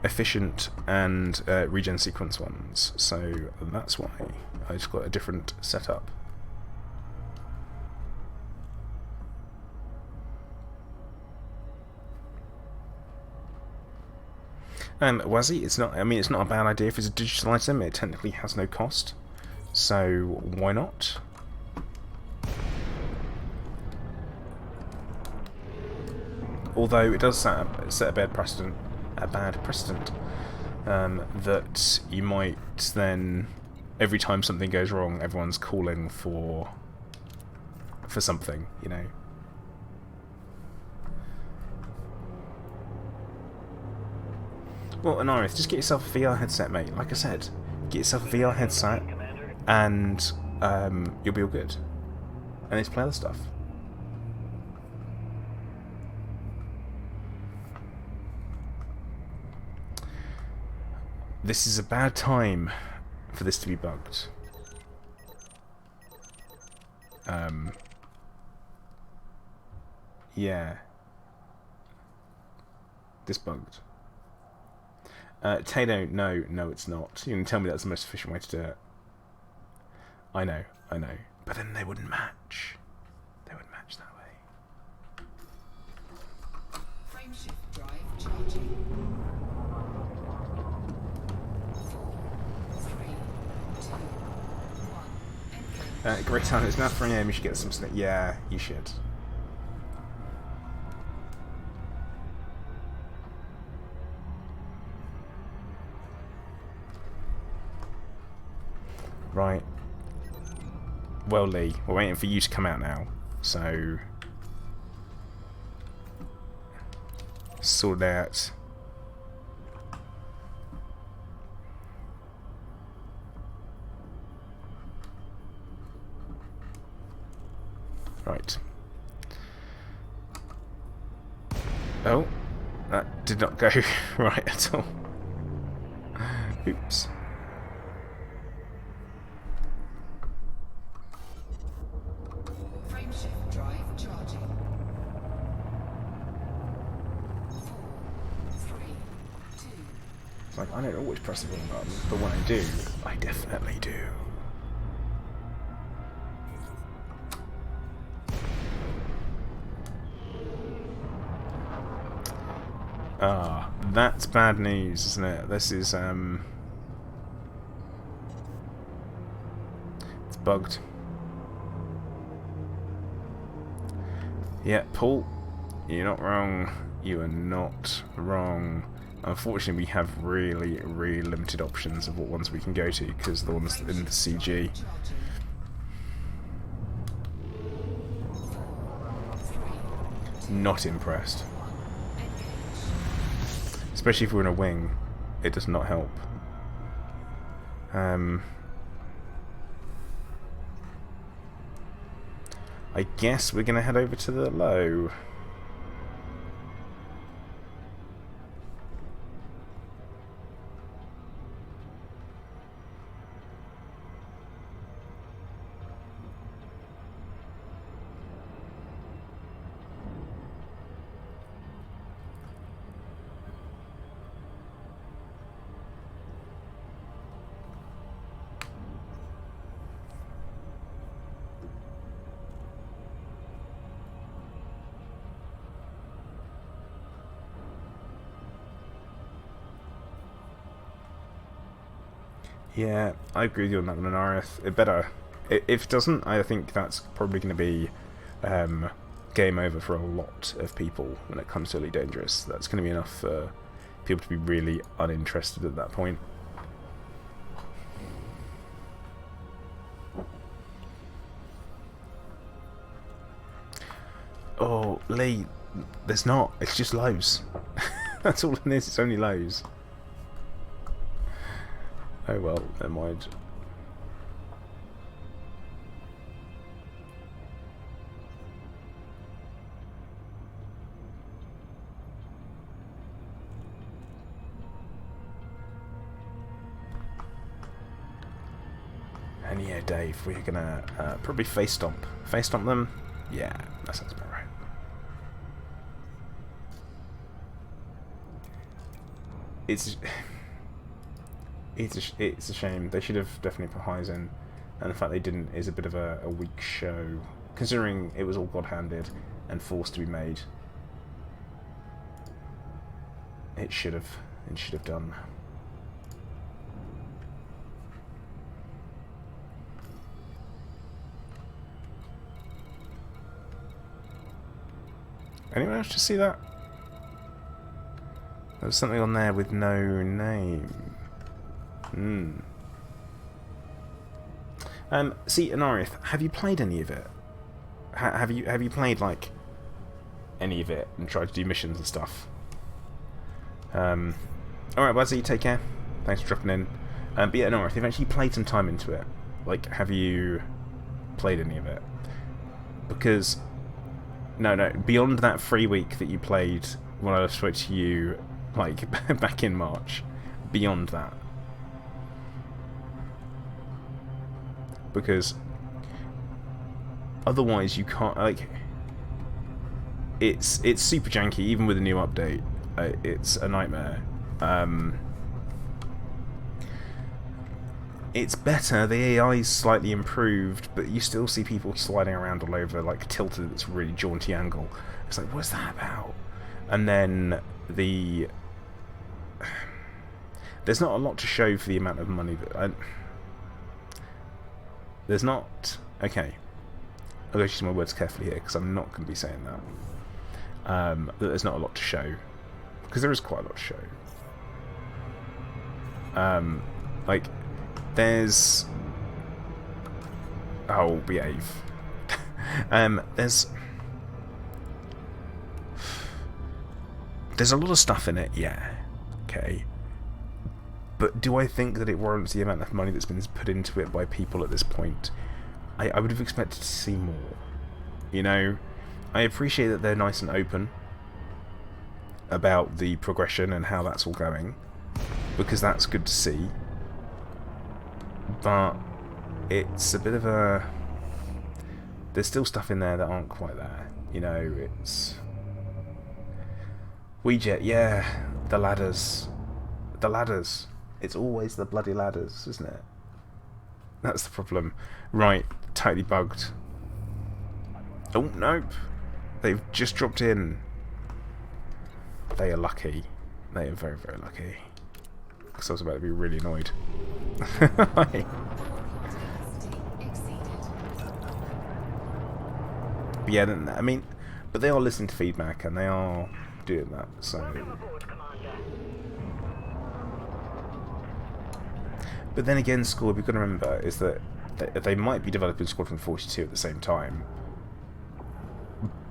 efficient and regen sequence ones, so that's why I just got a different setup. Wazzy, it's not. I mean, it's not a bad idea if it's a digital item. It technically has no cost, so why not? Although it does set a bad precedent, that you might then, every time something goes wrong, everyone's calling for something, you know. Well, Anarith, just get yourself a VR headset, mate. Like I said, get yourself a VR headset, and you'll be all good. And let's play other stuff. This is a bad time for this to be bugged. Yeah. This bugged. Tato, no it's not. You can tell me that's the most efficient way to do it. I know. But then they wouldn't match. They wouldn't match that way. Frameshift drive charging. 4, 3, 2, 1. Engage. Great time. It's now 3 AM. You should get some sleep. Yeah, you should. Right. Well, Lee, we're waiting for you to come out now. So sort out. Right. Oh, that did not go right at all. Oops. Frameshift drive charging. 4, 3, 2. It's like, I don't always press the wrong button, but when I do, I definitely do. Ah, that's bad news, isn't it? This is, it's bugged. Yeah, Paul, you're not wrong. You are not wrong. Unfortunately, we have really, really limited options of what ones we can go to, because the ones in the CG. Not impressed. Especially if we're in a wing, it does not help. I guess we're gonna head over to the low. Yeah, I agree with you on that one, Anarith. It better. If it doesn't, I think that's probably going to be game over for a lot of people when it comes to Elite Dangerous. That's going to be enough for people to be really uninterested at that point. Oh, Lee, there's not. It's just lows. That's all it is. It's only lows. Oh well, never mind. And yeah, Dave, we're gonna probably face stomp. Face stomp them? Yeah, that sounds about right. It's a shame. They should have definitely put highs in, and the fact they didn't is a bit of a weak show, considering it was all God-handed and forced to be made. It should have done. Anyone else just see that? There was something on there with no name. See, Anarith, have you played any of it? Have you played like any of it and tried to do missions and stuff? Alright, Wazzy, take care. Thanks for dropping in. But yeah, Anarith, you've actually played some time into it. Like, have you played any of it? Because no, beyond that free week that you played when I spoke to you, like back in March, beyond that. Because otherwise you can't, like, it's super janky even with a new update. It's a nightmare. It's better, the AI's slightly improved, but you still see people sliding around all over, like tilted at this really jaunty angle. It's like, what's that about? And then there's not a lot to show for the amount of money that there's not. Okay, I'll go choose my words carefully here because I'm not going to be saying that. That there's not a lot to show, because there is quite a lot to show. Like, there's. Oh, behave. There's a lot of stuff in it, yeah. Okay. But do I think that it warrants the amount of money that's been put into it by people at this point? I would have expected to see more. You know, I appreciate that they're nice and open about the progression and how that's all going, because that's good to see. But it's a bit of a... There's still stuff in there that aren't quite there. You know, it's... Ouija, yeah, the ladders. The ladders. It's always the bloody ladders, isn't it? That's the problem. Right, totally bugged. Oh, nope. They've just dropped in. They are lucky. They are very, very lucky. Because I was about to be really annoyed. But yeah, I mean, but they are listening to feedback and they are doing that, so... But then again, Score, we've got to remember is that they might be developing Squadron 42 at the same time,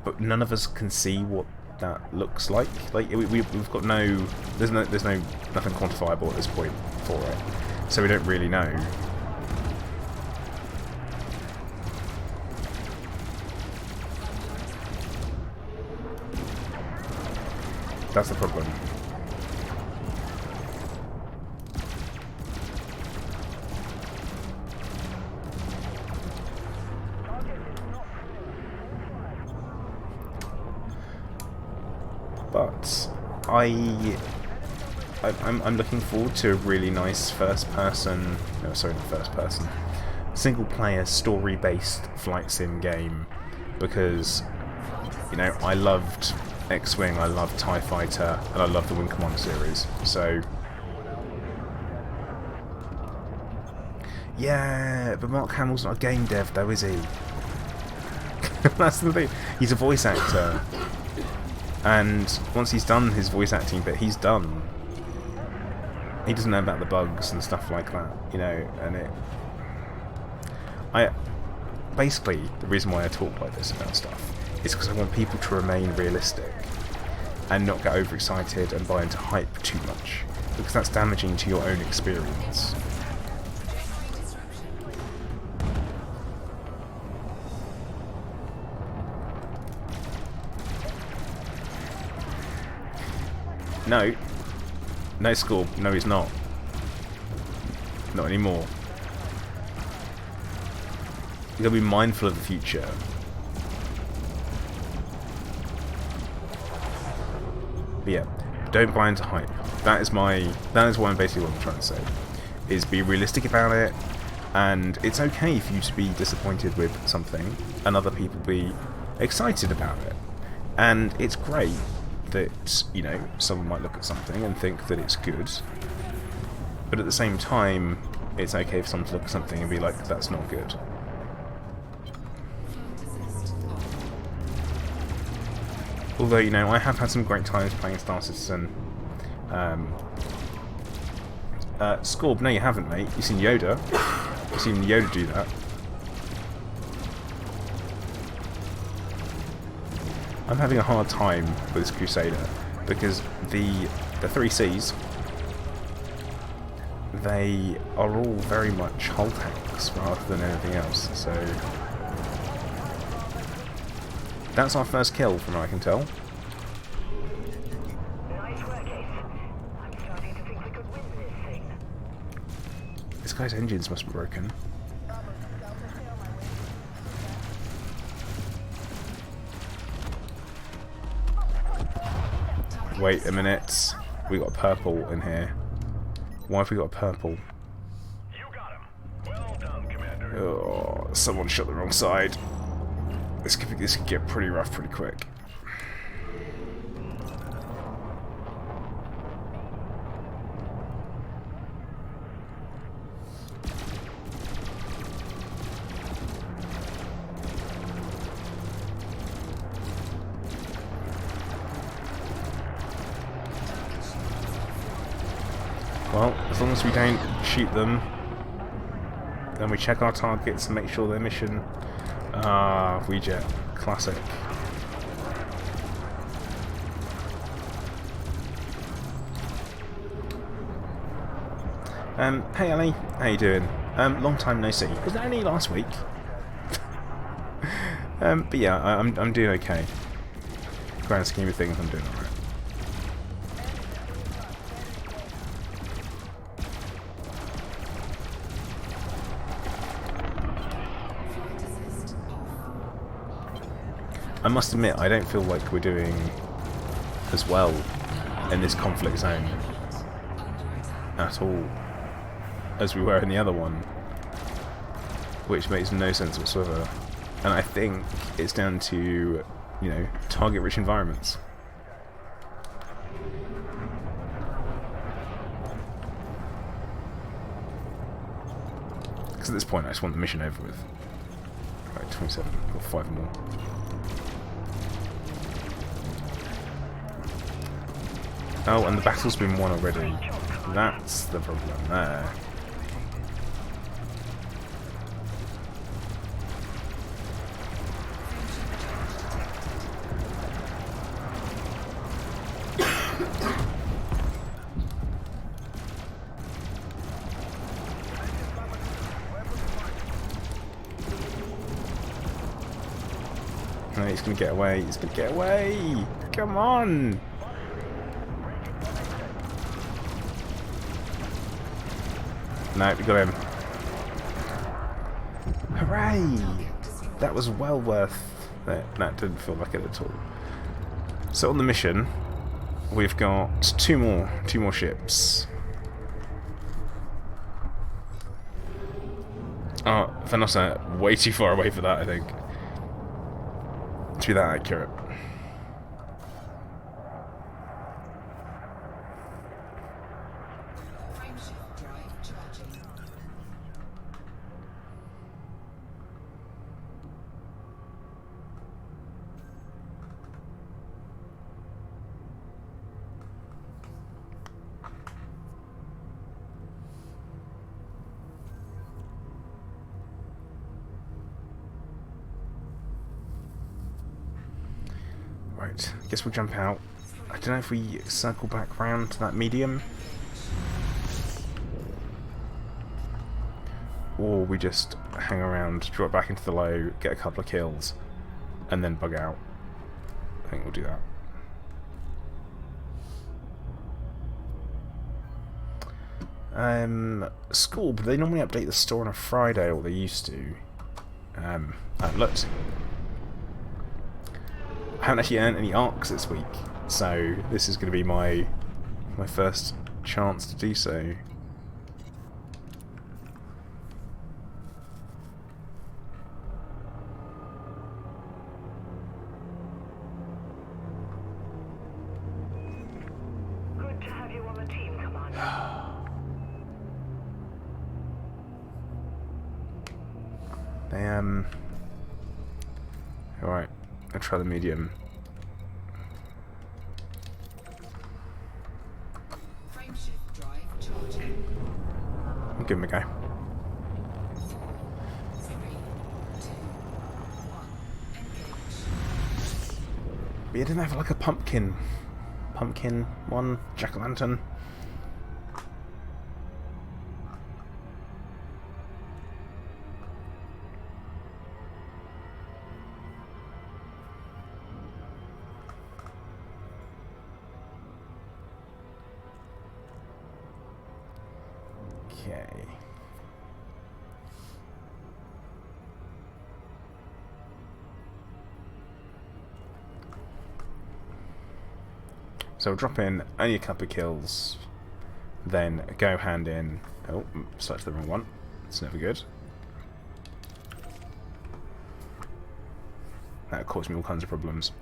but none of us can see what that looks like. Like we've got there's nothing quantifiable at this point for it, so we don't really know. That's the problem. But I'm looking forward to a really nice single-player story-based flight sim game, because I loved X-Wing, I loved TIE Fighter, and I love the Wing Commander series. So yeah, but Mark Hamill's not a game dev though, is he? That's the thing. He's a voice actor. And once he's done his voice acting bit, he's done. He doesn't know about the bugs and stuff like that, and basically, the reason why I talk like this about stuff is because I want people to remain realistic and not get overexcited and buy into hype too much, because that's damaging to your own experience. No, Scorp. No, he's not. Not anymore. You gotta be mindful of the future. But yeah, don't buy into hype. That is what I'm basically trying to say. Is be realistic about it, and it's okay for you to be disappointed with something, and other people be excited about it. And it's great that, someone might look at something and think that it's good, but at the same time, it's okay for someone to look at something and be like, that's not good. Although, I have had some great times playing Star Citizen. Scorb, no you haven't, mate. You've seen Yoda. You've seen Yoda do that. I'm having a hard time with this Crusader, because the 3Cs, they are all very much hull tanks rather than anything else, so that's our first kill from what I can tell. Nice work, Ace. I'm starting to think we could win this thing. This guy's engines must be broken. Wait a minute. We got a purple in here. Why have we got a purple? You got him. Well done, Commander. Oh, someone shot the wrong side. This could get pretty rough pretty quick. Well, as long as we don't shoot them, then we check our targets and make sure their mission... Ah, Weejet. Classic. Hey Ellie, how you doing? Long time no see. Was that only last week? But yeah, I'm doing okay. Grand scheme of things, I'm doing alright. I must admit, I don't feel like we're doing as well in this conflict zone at all as we were in the other one, which makes no sense whatsoever. And I think it's down to, target-rich environments. Because at this point, I just want the mission over with. Right, 27, got 5 more. Oh, and the battle's been won already. That's the problem there. No, he's gonna get away. He's gonna get away. Come on. No, we got him. Hooray! That was well worth it. That didn't feel like it at all. So on the mission, we've got two more ships. Oh, Venosa, way too far away for that, I think. To be that accurate. Frameshift drive charging. Right, guess we'll jump out. I don't know if we circle back round to that medium. Or we just hang around, draw it back into the low, get a couple of kills, and then bug out. I think we'll do that. School, but they normally update the store on a Friday, or they used to. Looked. I haven't actually earned any arcs this week, so this is going to be my first chance to do so. Good to have you on the team, Commander. Alright, I'll try the medium. Frameshift drive charging. I'll give him a go. 3, 2, 1. Engage. But you didn't have like a pumpkin one, jack-o'-lantern. Okay. So we'll drop in only a couple of kills, then go hand in. Oh, search the wrong one. It's never good. That caused me all kinds of problems.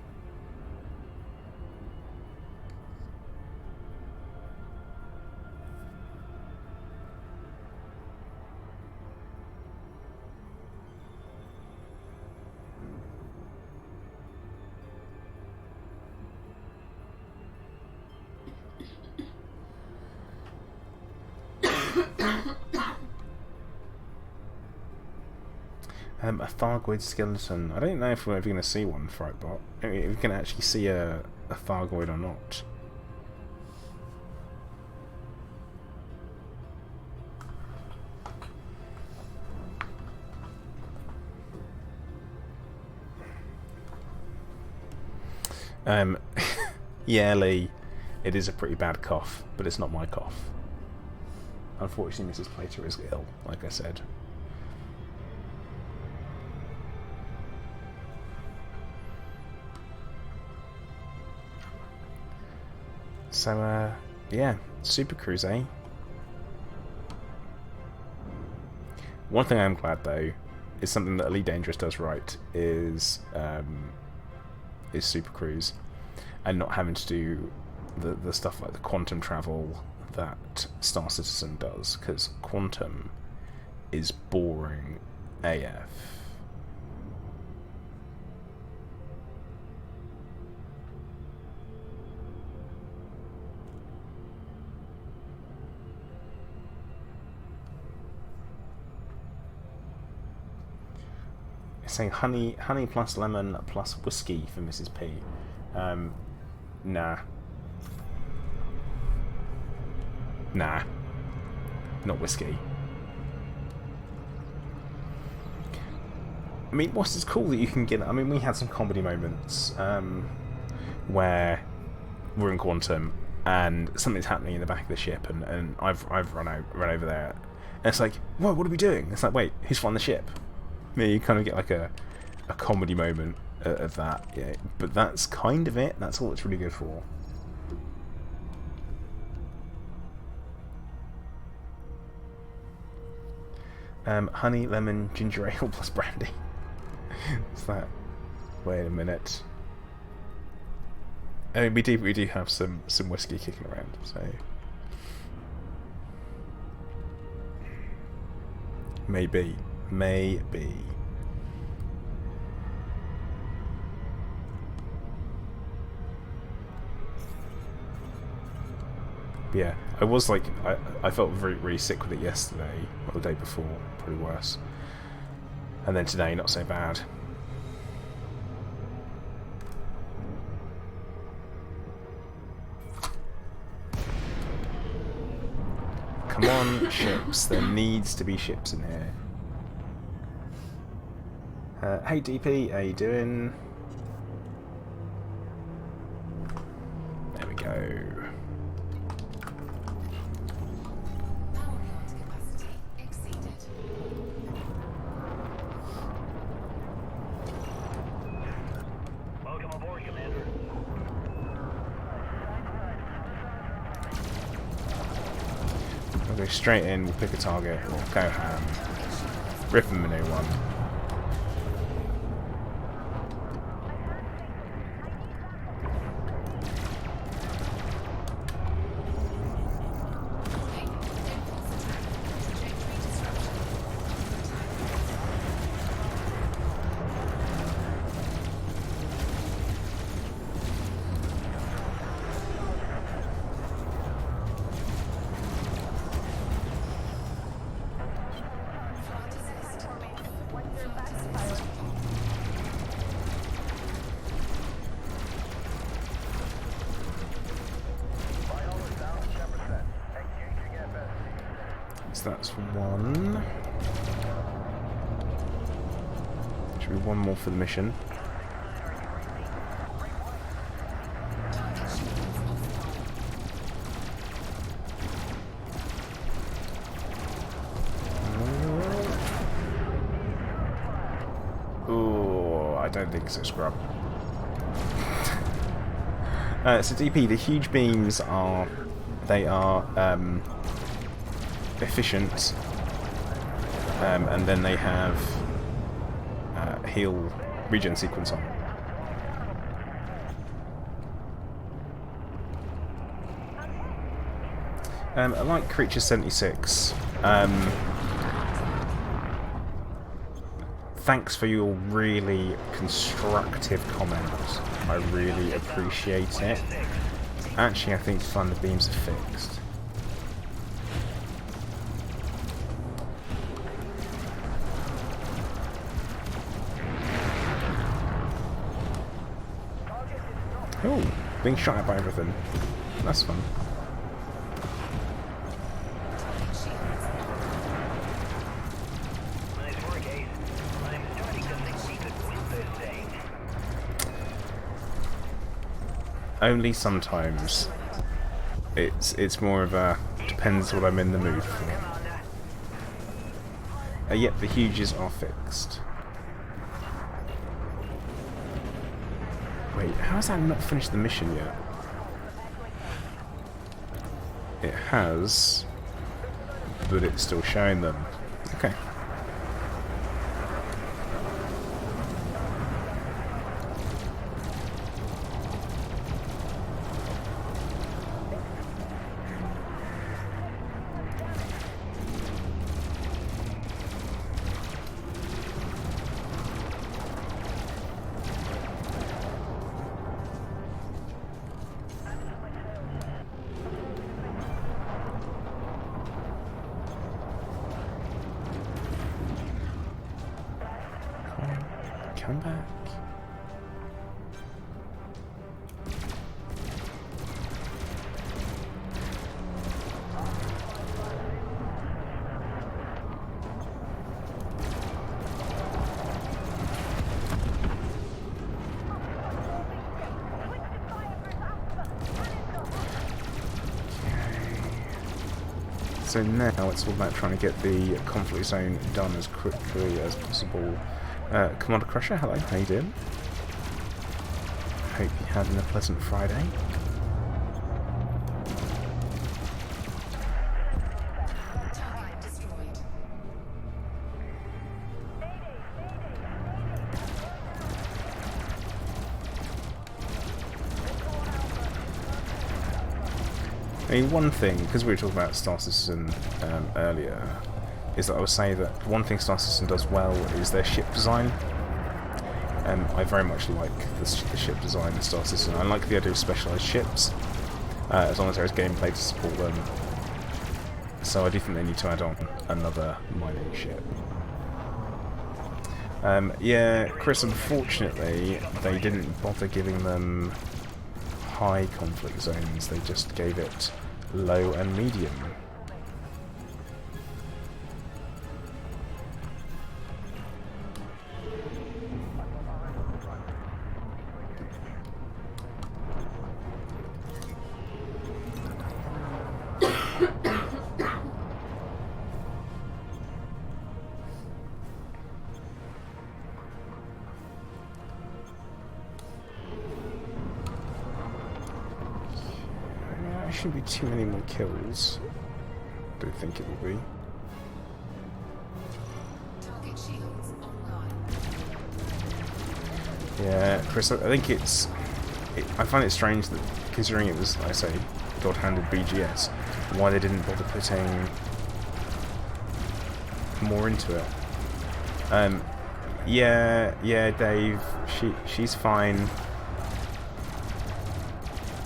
A Thargoid skeleton. I don't know if we're ever going to see one, Frightbot. If we can actually see a Thargoid or not. Yeah, Lee, it is a pretty bad cough, but it's not my cough. Unfortunately, Mrs. Plater is ill, like I said. So, yeah, Super Cruise, eh? One thing I'm glad, though, is something that Elite Dangerous does right, is Super Cruise, and not having to do the stuff like the quantum travel that Star Citizen does, because quantum is boring AF. It's saying honey plus lemon plus whiskey for Mrs. P. Nah. Nah. Not whiskey. I mean, it's cool that you can get. I mean, we had some comedy moments where we're in Quantum and something's happening in the back of the ship, and I've run over there, and it's like, whoa, what are we doing? It's like, wait, who's flying the ship? I mean, you kind of get like a comedy moment of that, yeah. But that's kind of it. That's all it's really good for. Honey, lemon, ginger ale plus brandy. What's that? Wait a minute. I mean, we do have some whiskey kicking around, so maybe. Yeah, I was like, I felt really sick with it yesterday, or the day before, probably worse. And then today, not so bad. Come on, ships. There needs to be ships in here. Hey DP, how you doing? There we go. We'll go straight in, we'll pick a target, we'll go ham. Rip him a new one. So that's one. Should be one more for the mission. Oh, I don't think so, scrub. So DP, the huge beams are efficient, and then they have heal regen sequence on. I like Creature 76. Thanks for your really constructive comments. I really appreciate it. Actually, I think Thunder Beams are fixed. Oh, being shot at by everything. That's fun. Nice work, Ace. I'm starting to think we could win this thing. Only sometimes. It's more of a depends what I'm in the mood for. Yep, the huges are fixed. Wait, how has that not finished the mission yet? It has, but it's still showing them. Okay. Come back. So now it's all about trying to get the conflict zone done as quickly as possible. Commander Crusher, hello, how you doing? Hope you're having a pleasant Friday. Target destroyed. I mean, one thing, because we were talking about Star Citizen earlier, is that I would say that one thing Star Citizen does well is their ship design. I very much like the ship design in Star Citizen. I like the idea of specialised ships, as long as there is gameplay to support them. So I do think they need to add on another mining ship. Yeah, Chris, unfortunately, they didn't bother giving them high conflict zones, they just gave it low and medium. Shouldn't be too many more kills. Don't think it will be. Target shields online. Yeah, Chris, I think I find it strange that, considering it was, I say, God-handed BGS, why they didn't bother putting more into it. Yeah, Dave, she's fine.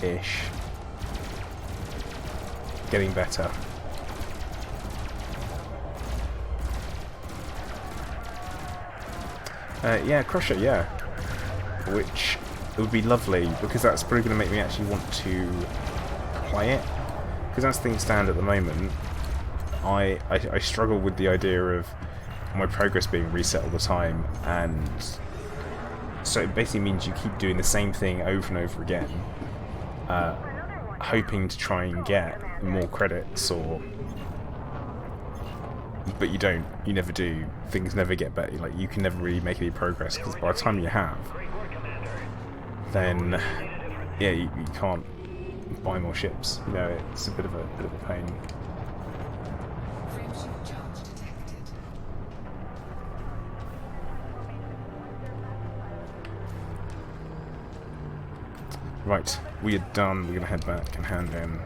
Ish. Getting better. Yeah, Crusher, yeah. Which would be lovely, because that's probably going to make me actually want to play it. Because as things stand at the moment, I struggle with the idea of my progress being reset all the time, and so it basically means you keep doing the same thing over and over again, hoping to try and get more credits, but you don't. You never do. Things never get better. Like, you can never really make any progress, because by the time you have, then yeah, you can't buy more ships. You know, it's a bit of a pain. Frameshield charge detected. Right, we are done. We're gonna head back and hand in.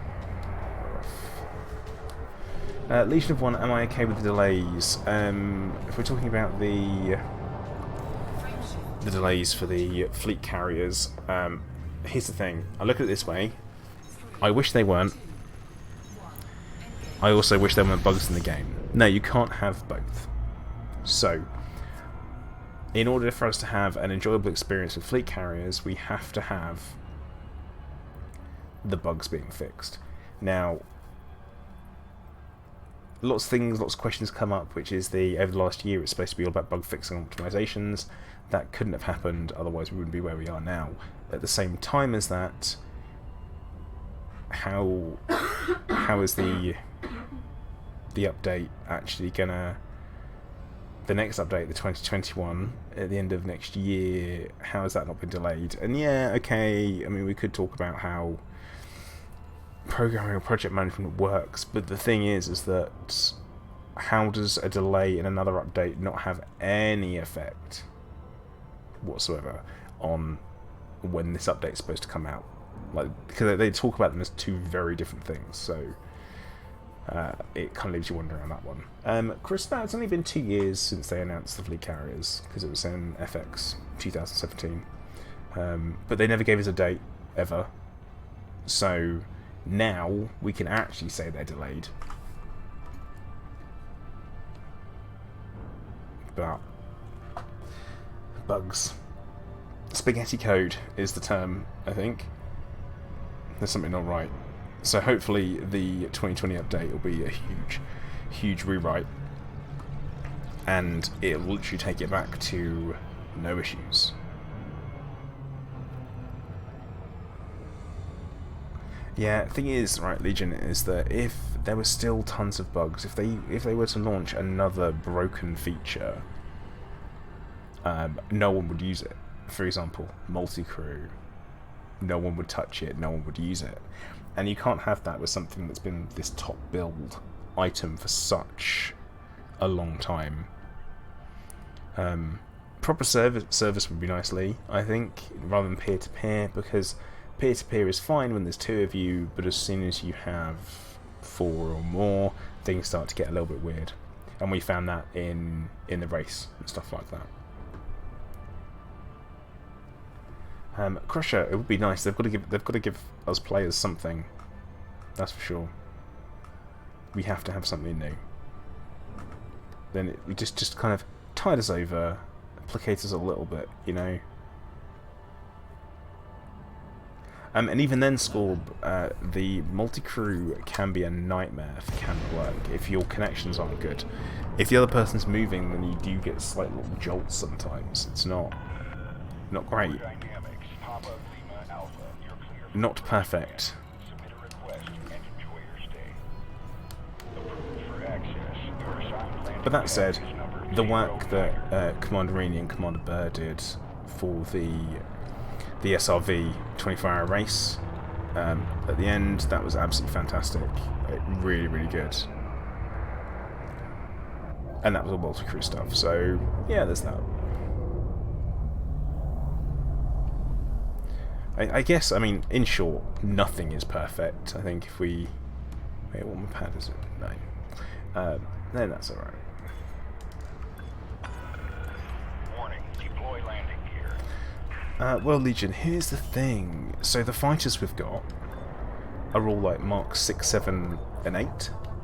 Legion of One, am I okay with the delays? If we're talking about the delays for the fleet carriers, here's the thing. I look at it this way. I wish they weren't. I also wish there weren't bugs in the game. No, you can't have both. So, in order for us to have an enjoyable experience with fleet carriers, we have to have the bugs being fixed. Now, lots of questions come up, which is over the last year it's supposed to be all about bug fixing and optimizations. That couldn't have happened, otherwise we wouldn't be where we are now. At the same time as that, how is the update actually gonna, the next update, the 2021, at the end of next year, how has that not been delayed? And yeah, okay, I mean, we could talk about how programming or project management works, but the thing is that how does a delay in another update not have any effect whatsoever on when this update is supposed to come out? Like, because they talk about them as two very different things, so it kind of leaves you wondering on that one. Chris, it's only been 2 years since they announced the fleet carriers, because it was in FX 2017, but they never gave us a date ever, so now we can actually say they're delayed. But bugs. Spaghetti code is the term, I think. There's something not right. So hopefully the 2020 update will be a huge rewrite, and it'll literally take it back to no issues. Yeah, thing is, right, Legion, is that if there were still tons of bugs, if they were to launch another broken feature, no one would use it. For example, multi-crew, no one would touch it, no one would use it. And you can't have that with something that's been this top build item for such a long time. Proper service would be nice, Lee, I think, rather than peer-to-peer, because peer-to-peer is fine when there's 2 of you, but as soon as you have 4 or more, things start to get a little bit weird. And we found that in the race and stuff like that. Crusher, it would be nice. They've got to give us players something. That's for sure. We have to have something new. Then it just kind of tide us over, placates us a little bit, you know. And even then, Scorb, the multi-crew can be a nightmare for camera work if your connections aren't good. If the other person's moving, then you do get slight little jolts sometimes. It's not great. Not perfect. But that said, the work that Commander Rainey and Commander Burr did for the SRV 24-hour race at the end, that was absolutely fantastic. Really, really good. And that was all multi-crew stuff, so yeah, there's that. I guess, I mean, in short, nothing is perfect. I think if we... Wait, what pad is it? 9. Then that's alright. Warning, deploy landing gear. Well, Legion, here's the thing. So the fighters we've got are all like Mark 6, 7, and 8,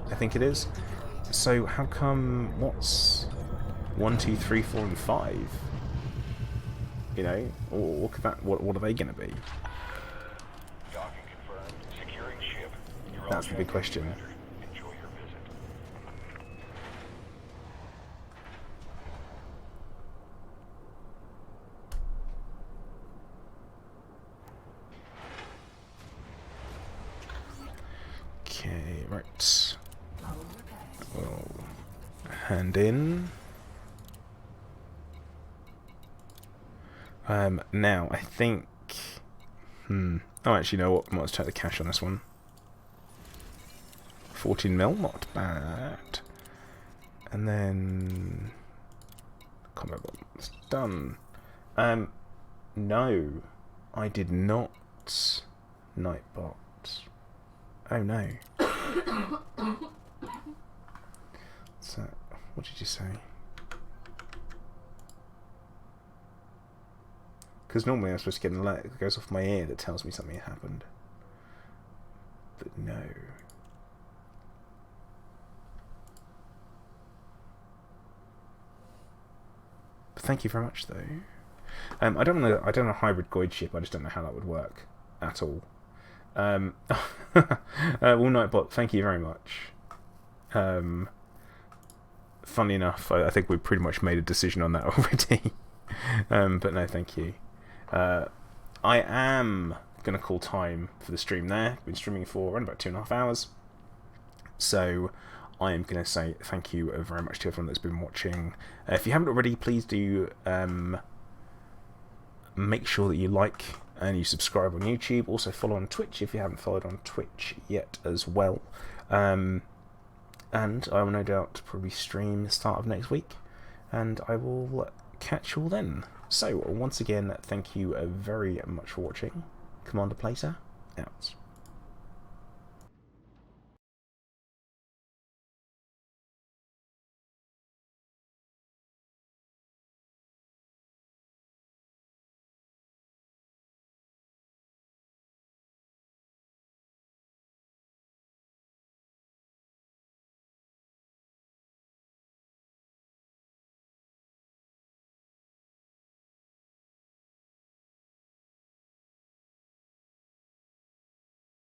I think it is. So how come, what's 1, 2, 3, 4, and 5? You know, or could that, what are they going to be? Docking confirmed. Securing ship. That's the big question. Enjoy your visit. Okay, right. Well, hand in. Now, I think... Oh, actually, you know what? I might check the cash on this one. 14 mil, not bad. And then... Combat bombs. Done. No. I did not... Nightbot. Oh, no. So, what did you say? Because normally I'm supposed to get an alert that goes off my ear that tells me something happened. But no. But thank you very much, though. I don't want a hybrid Goid ship. I just don't know how that would work at all. Well, Nightbot, thank you very much. Funny enough, I think we pretty much made a decision on that already. But no, thank you. I am going to call time for the stream there. Been streaming for around about 2.5 hours. So I am going to say thank you very much to everyone that's been watching. If you haven't already, please do make sure that you like and you subscribe on YouTube. Also follow on Twitch if you haven't followed on Twitch yet as well. And I will no doubt probably stream the start of next week. And I will catch you all then. So, once again, thank you very much for watching. Commander Plater, out.